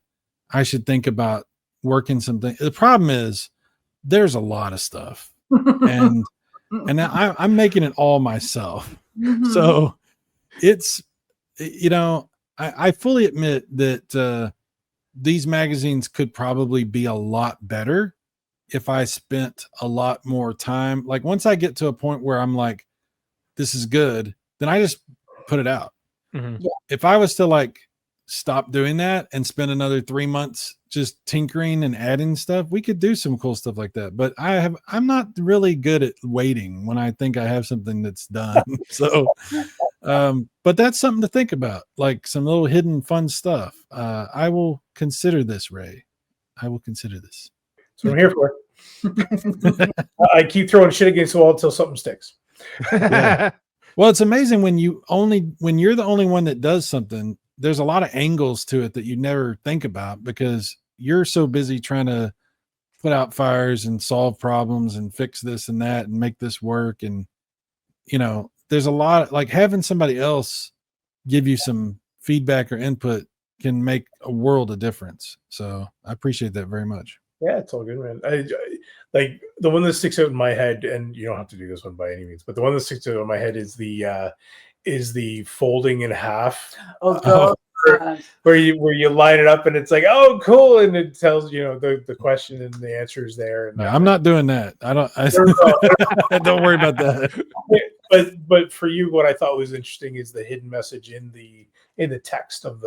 I should think about working something. The problem is there's a lot of stuff, and I'm making it all myself. So it's, you know, I fully admit that these magazines could probably be a lot better if I spent a lot more time. Like, once I get to a point where I'm like, this is good, then I just put it out. If I was to like stop doing that and spend another 3 months just tinkering and adding stuff, we could do some cool stuff like that. But I'm not really good at waiting when I think I have something that's done. So, but that's something to think about, like some little hidden fun stuff. I will consider this, Ray. I will consider this. That's what I'm here for. I keep throwing shit against the wall until something sticks. Yeah. Well, it's amazing when you're the only one that does something. There's a lot of angles to it that you never think about because you're so busy trying to put out fires and solve problems and fix this and that and make this work. And, you know, there's a lot, like having somebody else give you some feedback or input can make a world of difference. So I appreciate that very much. Yeah, it's all good, man. I like the one that sticks out in my head, and you don't have to do this one by any means, but the one that sticks out in my head is the folding in half. Where you line it up and it's like, oh, cool, and it tells the question and the answer is there. And I'm not doing that. Don't worry about that. But for you, what I thought was interesting is the hidden message in the text of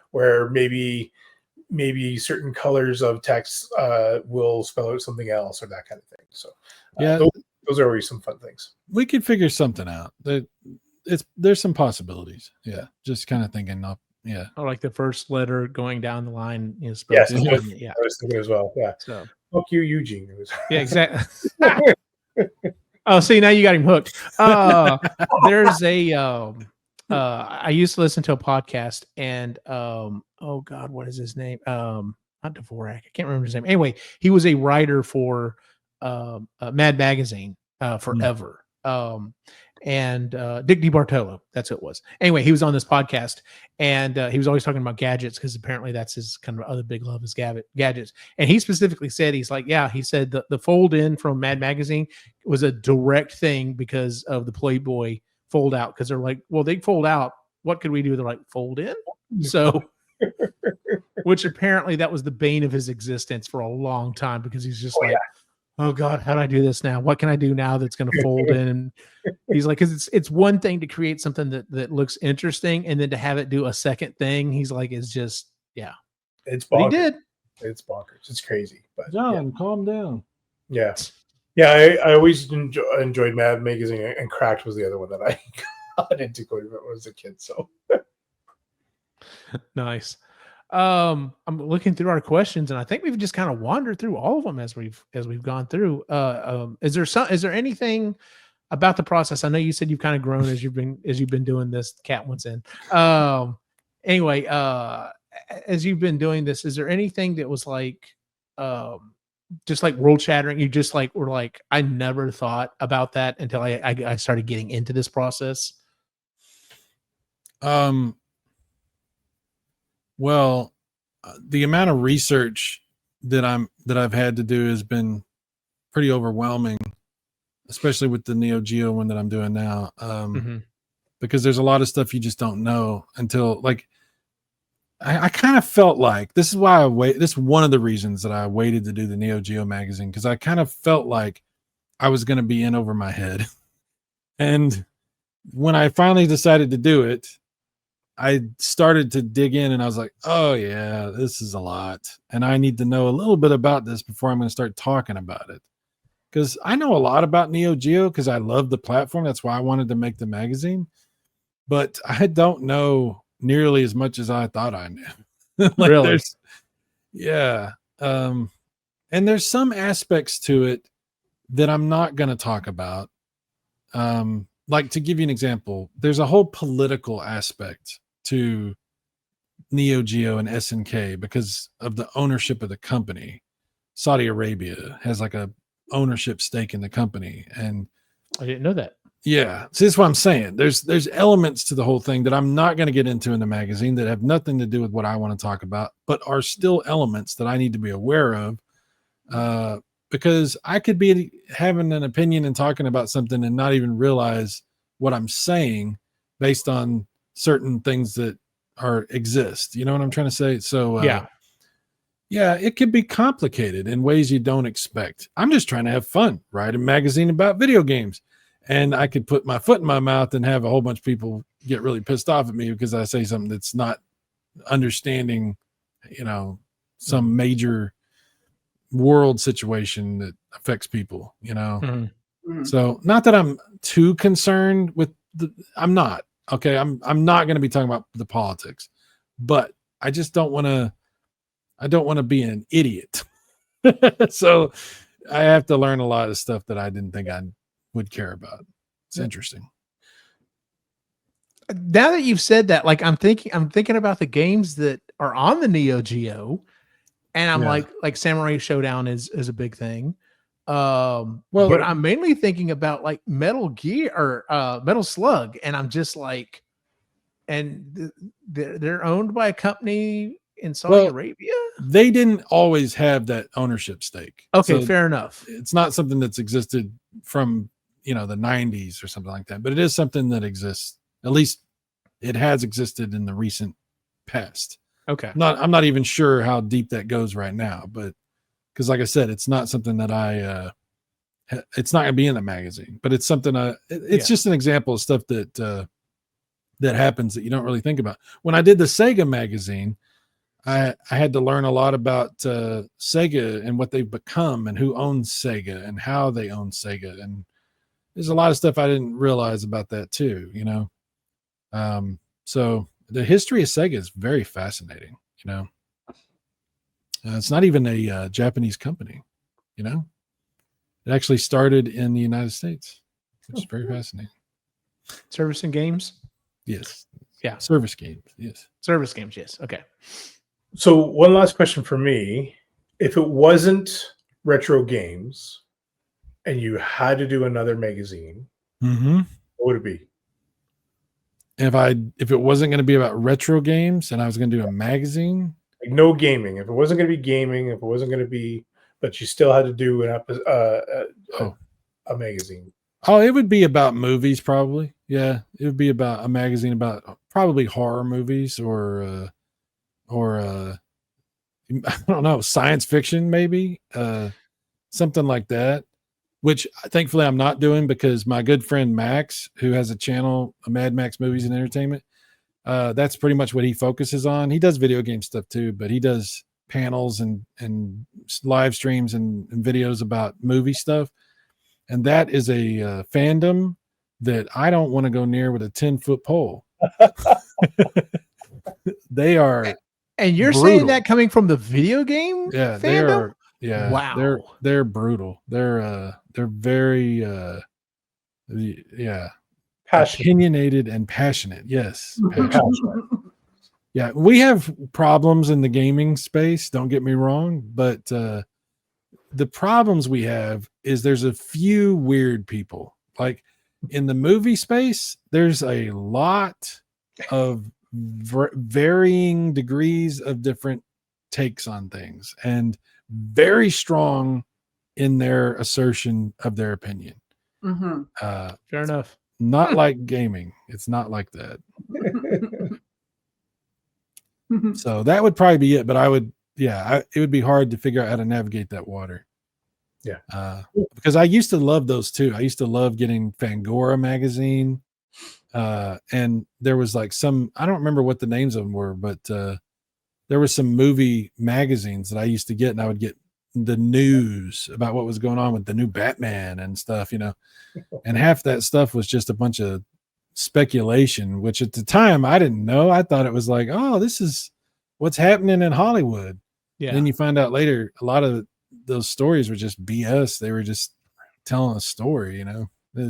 where maybe certain colors of text will spell out something else or that kind of thing. So those are always some fun things. We could figure something out. There's some possibilities. Yeah, just kind of thinking up. Yeah, Or like the first letter going down the line is Yes, supposed to be, I was thinking as well. Yeah. So Fuck you, Eugene. It was- yeah, exactly. Oh, see, now you got him hooked. There's a I used to listen to a podcast, and oh God, what is his name? Not Dvorak. I can't remember his name. Anyway, he was a writer for Mad Magazine forever. And Dick DiBartolo, that's who it was. Anyway, he was on this podcast, and he was always talking about gadgets because apparently that's his kind of other big love is gadgets. And he specifically said, he's like, yeah, he said the fold in from Mad Magazine was a direct thing because of the Playboy fold out, because they're like, well, they fold out. What could we do? They're like, fold in. So, which apparently that was the bane of his existence for a long time, because he's just oh God, how do I do this now? What can I do now that's going to fold in? And he's like, because it's one thing to create something that looks interesting, and then to have it do a second thing, he's like, is just It's But he bonkers. did. It's bonkers. It's crazy. But John, calm down. yeah. I always enjoyed Mad Magazine, and Cracked was the other one that I got into when I was a kid. So Nice. I'm looking through our questions, and I think we've just kind of wandered through all of them as we've gone through. Is there anything about the process? I know you said you've kind of grown as you've been doing this. Cat wants in. Anyway, as you've been doing this, is there anything that was like, just like world shattering? You just like were like, I never thought about that until I started getting into this process. Well, the amount of research that I've had to do has been pretty overwhelming, especially with the Neo Geo one that I'm doing now. Because there's a lot of stuff you just don't know until, like, I kind of felt like this is why this is one of the reasons that I waited to do the Neo Geo magazine, because I kind of felt like I was going to be in over my head. And when I finally decided to do it, I started to dig in, and I was like, oh yeah, this is a lot. And I need to know a little bit about this before I'm going to start talking about it. Because I know a lot about Neo Geo because I love the platform. That's why I wanted to make the magazine. But I don't nearly as much as I thought I knew. Really? And there's some aspects to it that I'm not going to talk about. Like, to give you an example, there's a whole political aspect to Neo Geo and SNK because of the ownership of the company. Saudi Arabia has like a ownership stake in the company, and I didn't know that. yeah, see, that's what I'm saying. There's elements to the whole thing that I'm not going to get into in the magazine that have nothing to do with what I want to talk about, but are still elements that I need to be aware of, because I could be having an opinion and talking about something and not even realize what I'm saying based on certain things that exist. You know what I'm trying to say? So yeah, it could be complicated in ways you don't expect. I'm just trying to have fun, write a magazine about video games. And I could put my foot in my mouth and have a whole bunch of people get really pissed off at me because I say something that's not understanding, some major world situation that affects people, So not that I'm too concerned with I'm not. Okay. I'm not going to be talking about the politics, but I just don't want to be an idiot. So I have to learn a lot of stuff that I didn't think I would care about. It's interesting. Now that you've said that, like I'm thinking about the games that are on the Neo Geo, and I'm like Samurai Showdown is a big thing. But I'm mainly thinking about like Metal Gear or Metal Slug, and I'm just like, and they're owned by a company in Saudi Arabia. They didn't always have that ownership stake. Okay, so fair enough. It's not something that's existed from the 90s or something like that, but it is something that exists. At least it has existed in the recent past. Okay. I'm not even sure how deep that goes right now, but because like I said, it's not something that it's not going to be in the magazine, but it's something it's just an example of stuff that happens that you don't really think about. When I did the Sega magazine, I had to learn a lot about Sega and what they've become and who owns Sega and how they own Sega and there's a lot of stuff I didn't realize about that too, you know. So the history of Sega is very fascinating, you know. It's not even a Japanese company, you know. It actually started in the United States, which is very fascinating. Service and games? Yes. Yeah. Service games. Yes. Service games, yes. Okay. So one last question for me. If it wasn't retro games and you had to do another magazine, Mm-hmm. what would it be? If it wasn't going to be about retro games and I was going to do a magazine, Like no gaming. If it wasn't going to be gaming, if it wasn't going to be, but you still had to do a magazine. oh, it would be about movies, probably. Yeah, it would be about a magazine about probably horror movies or I don't know, science fiction, maybe something like that. Which thankfully I'm not doing because my good friend Max, who has a channel, Mad Max Movies and Entertainment, that's pretty much what he focuses on. He does video game stuff too, but he does panels and live streams and videos about movie stuff. And that is a fandom that I don't want to go near with a 10-foot pole. They are, And you're brutal. saying that coming from the video game? yeah, fandom? they are, yeah, Wow. they're brutal. They're very, yeah, Passion. opinionated and passionate. Yes, passionate. Yeah, we have problems in the gaming space. Don't get me wrong, but the problems we have is there's a few weird people. Like in the movie space, there's a lot of varying degrees of different takes on things and very strong in their assertion of their opinion. Mm-hmm. Fair enough. Not like gaming. It's not like that. So that would probably be it. But I would, it would be hard to figure out how to navigate that water. Yeah. Because I used to love those too. I used to love getting Fangora magazine. And there was like I don't remember what the names of them were, but there was some movie magazines that I used to get, and I would get the news about what was going on with the new Batman and stuff, you know. And half that stuff was just a bunch of speculation, which at the time I didn't know. I thought it was like, oh, this is what's happening in Hollywood. Yeah. And then you find out later a lot of those stories were just BS. They were just telling a story, you know. I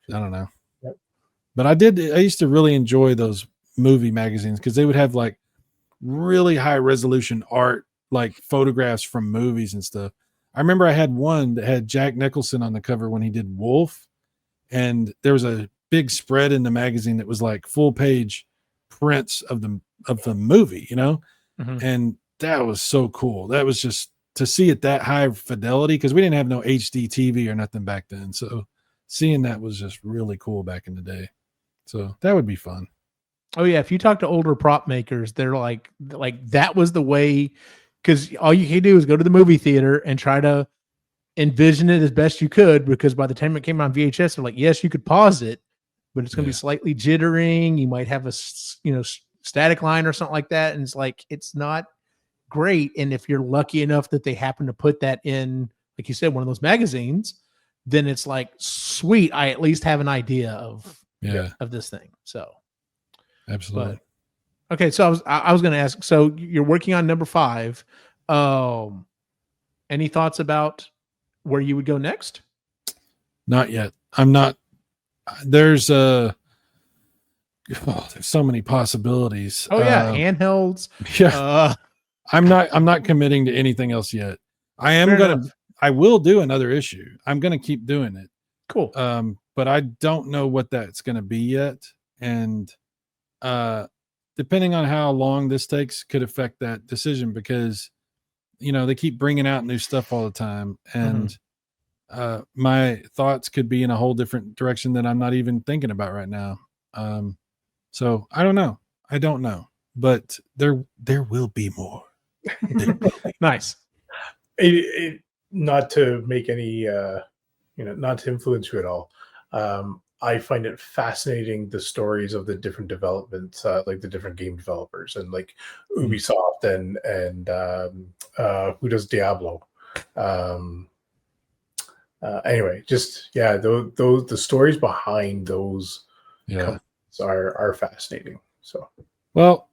don't know. Yep. But I used to really enjoy those movie magazines because they would have like really high resolution art, like photographs from movies and stuff. I remember I had one that had Jack Nicholson on the cover when he did Wolf, and there was a big spread in the magazine that was like full page prints of the movie, you know. Mhm. And that was so cool. That was just to see it that high fidelity, because we didn't have no HD TV or nothing back then. So seeing that was just really cool back in the day. So that would be fun. Oh yeah, if you talk to older prop makers, they're like that was the way, because all you can do is go to the movie theater and try to envision it as best you could, because by the time it came on VHS, they're like, yes, you could pause it, but it's going to be slightly jittering. You might have a static line or something like that, and it's like it's not great. And if you're lucky enough that they happen to put that in, like you said, one of those magazines, then it's like, sweet, I at least have an idea of this thing. So absolutely. But, okay, so I was going to ask. So you're working on number 5. Any thoughts about where you would go next? Not yet. I'm not. There's there's so many possibilities. Oh yeah, handhelds. Yeah. I'm not committing to anything else yet. I will do another issue. I'm gonna keep doing it. Cool. But I don't know what that's gonna be yet. And depending on how long this takes could affect that decision, because you know they keep bringing out new stuff all the time, and my thoughts could be in a whole different direction that I'm not even thinking about right now. So I don't know, but there will be more. Nice. Not to make any not to influence you at all. I find it fascinating, the stories of the different developments, like the different game developers, and like Ubisoft and who does Diablo. Anyway, just those the stories behind those companies are fascinating. So, well,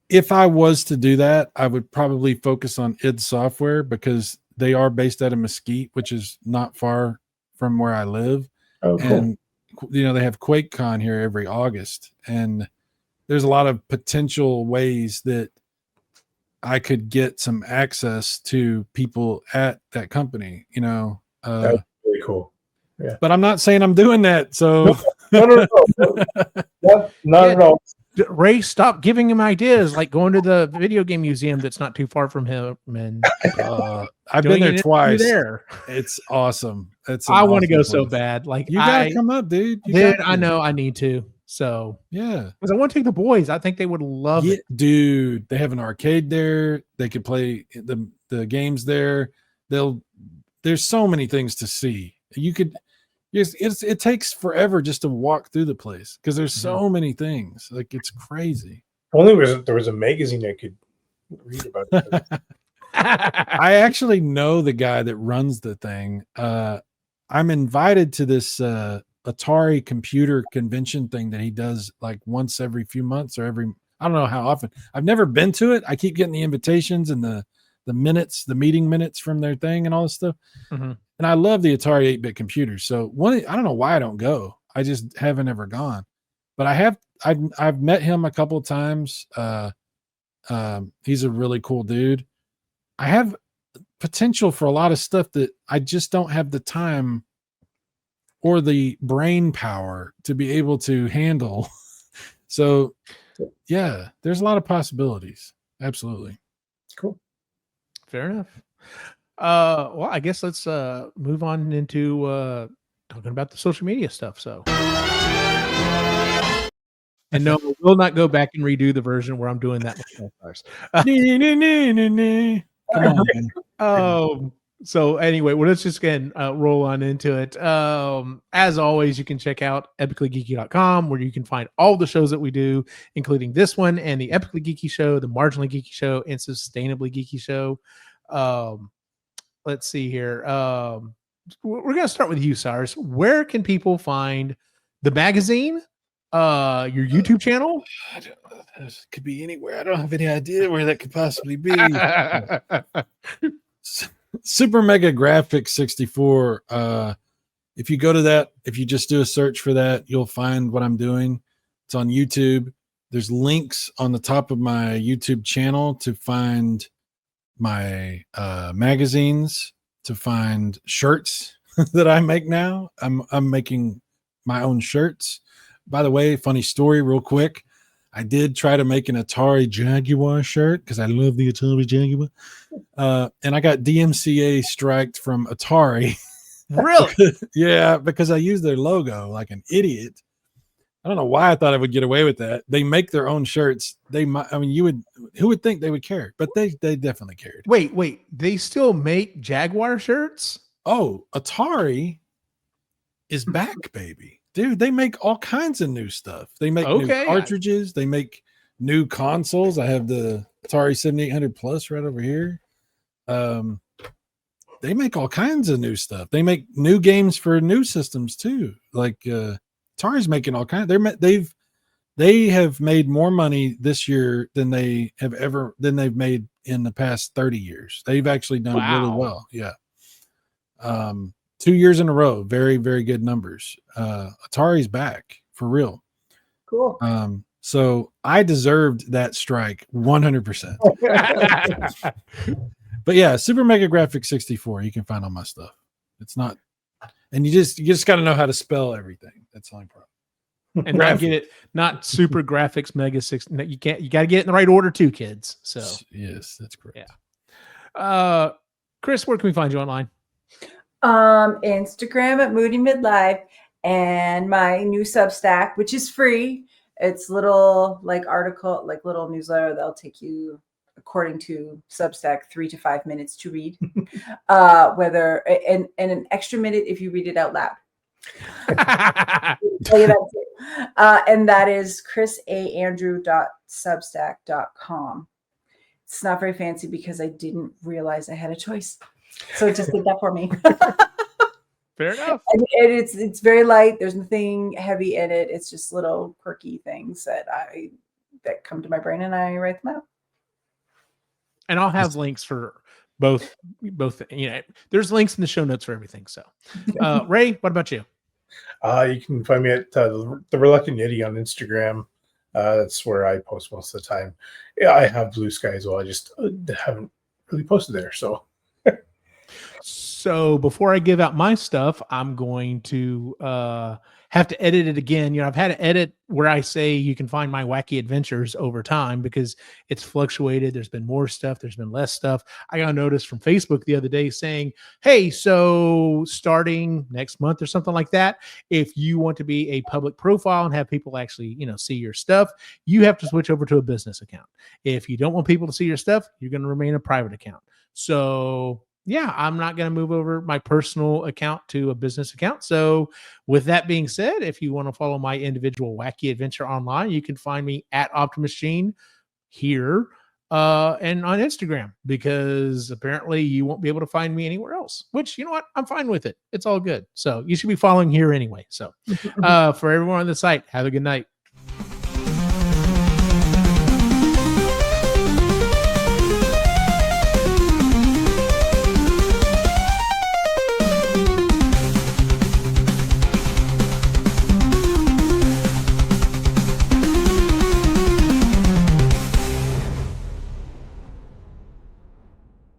if I was to do that, I would probably focus on id Software because they are based out of Mesquite, which is not far from where I live. oh, cool. And they have QuakeCon here every August, and there's a lot of potential ways that I could get some access to people at that company. That's really cool. Yeah, but I'm not saying I'm doing that. So no. Not at all. Ray, stop giving him ideas like going to the video game museum that's not too far from him. And I've been there twice. There. It's awesome. I want to go so bad. Like you gotta come up, dude. I know I need to. So yeah, because I want to take the boys. I think they would love it. Dude, they have an arcade there. They could play the games there. There's so many things to see. It takes forever just to walk through the place because there's so many things. Like, it's crazy. If only there was a magazine I could read about it. I actually know the guy that runs the thing. I'm invited to this Atari computer convention thing that he does like once every few months or I don't know how often. I've never been to it. I keep getting the invitations and the minutes, the meeting minutes from their thing and all this stuff. Mm-hmm. And I love the Atari 8-bit computers. So I don't know why I don't go. I just haven't ever gone. But I've met him a couple of times. He's a really cool dude. I have potential for a lot of stuff that I just don't have the time or the brain power to be able to handle. So yeah, there's a lot of possibilities. Absolutely. Cool. Fair enough. Well, I guess let's move on into talking about the social media stuff. So, and no, we'll not go back and redo the version where I'm doing that with stars. Come on, man. So anyway, well, let's just again roll on into it. As always, you can check out epicallygeeky.com where you can find all the shows that we do, including this one and the Epically Geeky Show, the Marginally Geeky Show, and Sustainably Geeky Show. Let's see here. We're going to start with you, Cyrus. Where can people find the magazine, your YouTube channel? This could be anywhere. I don't have any idea where that could possibly be. Super Mega Grafx 64. If you go to that, if you just do a search for that, you'll find what I'm doing. It's on YouTube. There's links on the top of my YouTube channel to find my magazines, to find shirts that I make now. I'm making my own shirts. By the way, funny story real quick. I did try to make an Atari Jaguar shirt because I love the Atari Jaguar. And I got DMCA striked from Atari. Really? Yeah, because I used their logo like an idiot. I don't know why I thought I would get away with that. They make their own shirts. Who would think they would care? But they definitely cared. Wait. They still make Jaguar shirts? Oh, Atari is back, baby. Dude, they make all kinds of new stuff. They make new cartridges. They make new consoles. I have the Atari 7800 Plus right over here. They make all kinds of new stuff. They make new games for new systems too. Like Atari's making all kinds. They have made more money this year than they've made in the past 30 years. They've actually done really well. Yeah. 2 years in a row, very, very good numbers. Atari's back for real. Cool. So I deserved that strike 100%. But yeah, Super Mega Grafx 64, you can find all my stuff. It's not, and you just got to know how to spell everything. That's the only problem. And not get it, not Super Grafx Mega 6. You got to get it in the right order too, kids. So yes, that's correct. Yeah. Chris, where can we find you online? Instagram at Moody Midlife, and my new Substack, which is free. It's little little newsletter that'll take you, according to Substack, 3 to 5 minutes to read. And an extra minute if you read it out loud. Tell you that too. And that is chrisaandrew.substack.com. It's not very fancy because I didn't realize I had a choice. So it just did that for me. Fair enough. And it's very light. There's nothing heavy in it. It's just little quirky things that come to my brain, and I write them out. And I'll have links for both. There's links in the show notes for everything. So, Ray, what about you? You can find me at the Reluctant Yeti on Instagram. That's where I post most of the time. Yeah, I have Blue Sky as well. I just haven't really posted there. So before I give out my stuff, I'm going to have to edit it again. I've had to edit where I say you can find my wacky adventures over time because it's fluctuated. There's been more stuff. There's been less stuff. I got a notice from Facebook the other day saying, hey, so starting next month or something like that, if you want to be a public profile and have people actually, see your stuff, you have to switch over to a business account. If you don't want people to see your stuff, you're going to remain a private account. So yeah, I'm not going to move over my personal account to a business account. So with that being said, if you want to follow my individual wacky adventure online, you can find me at Optimus Gene here and on Instagram, because apparently you won't be able to find me anywhere else, which, you know what? I'm fine with it. It's all good. So you should be following here anyway. So for everyone on the site, have a good night.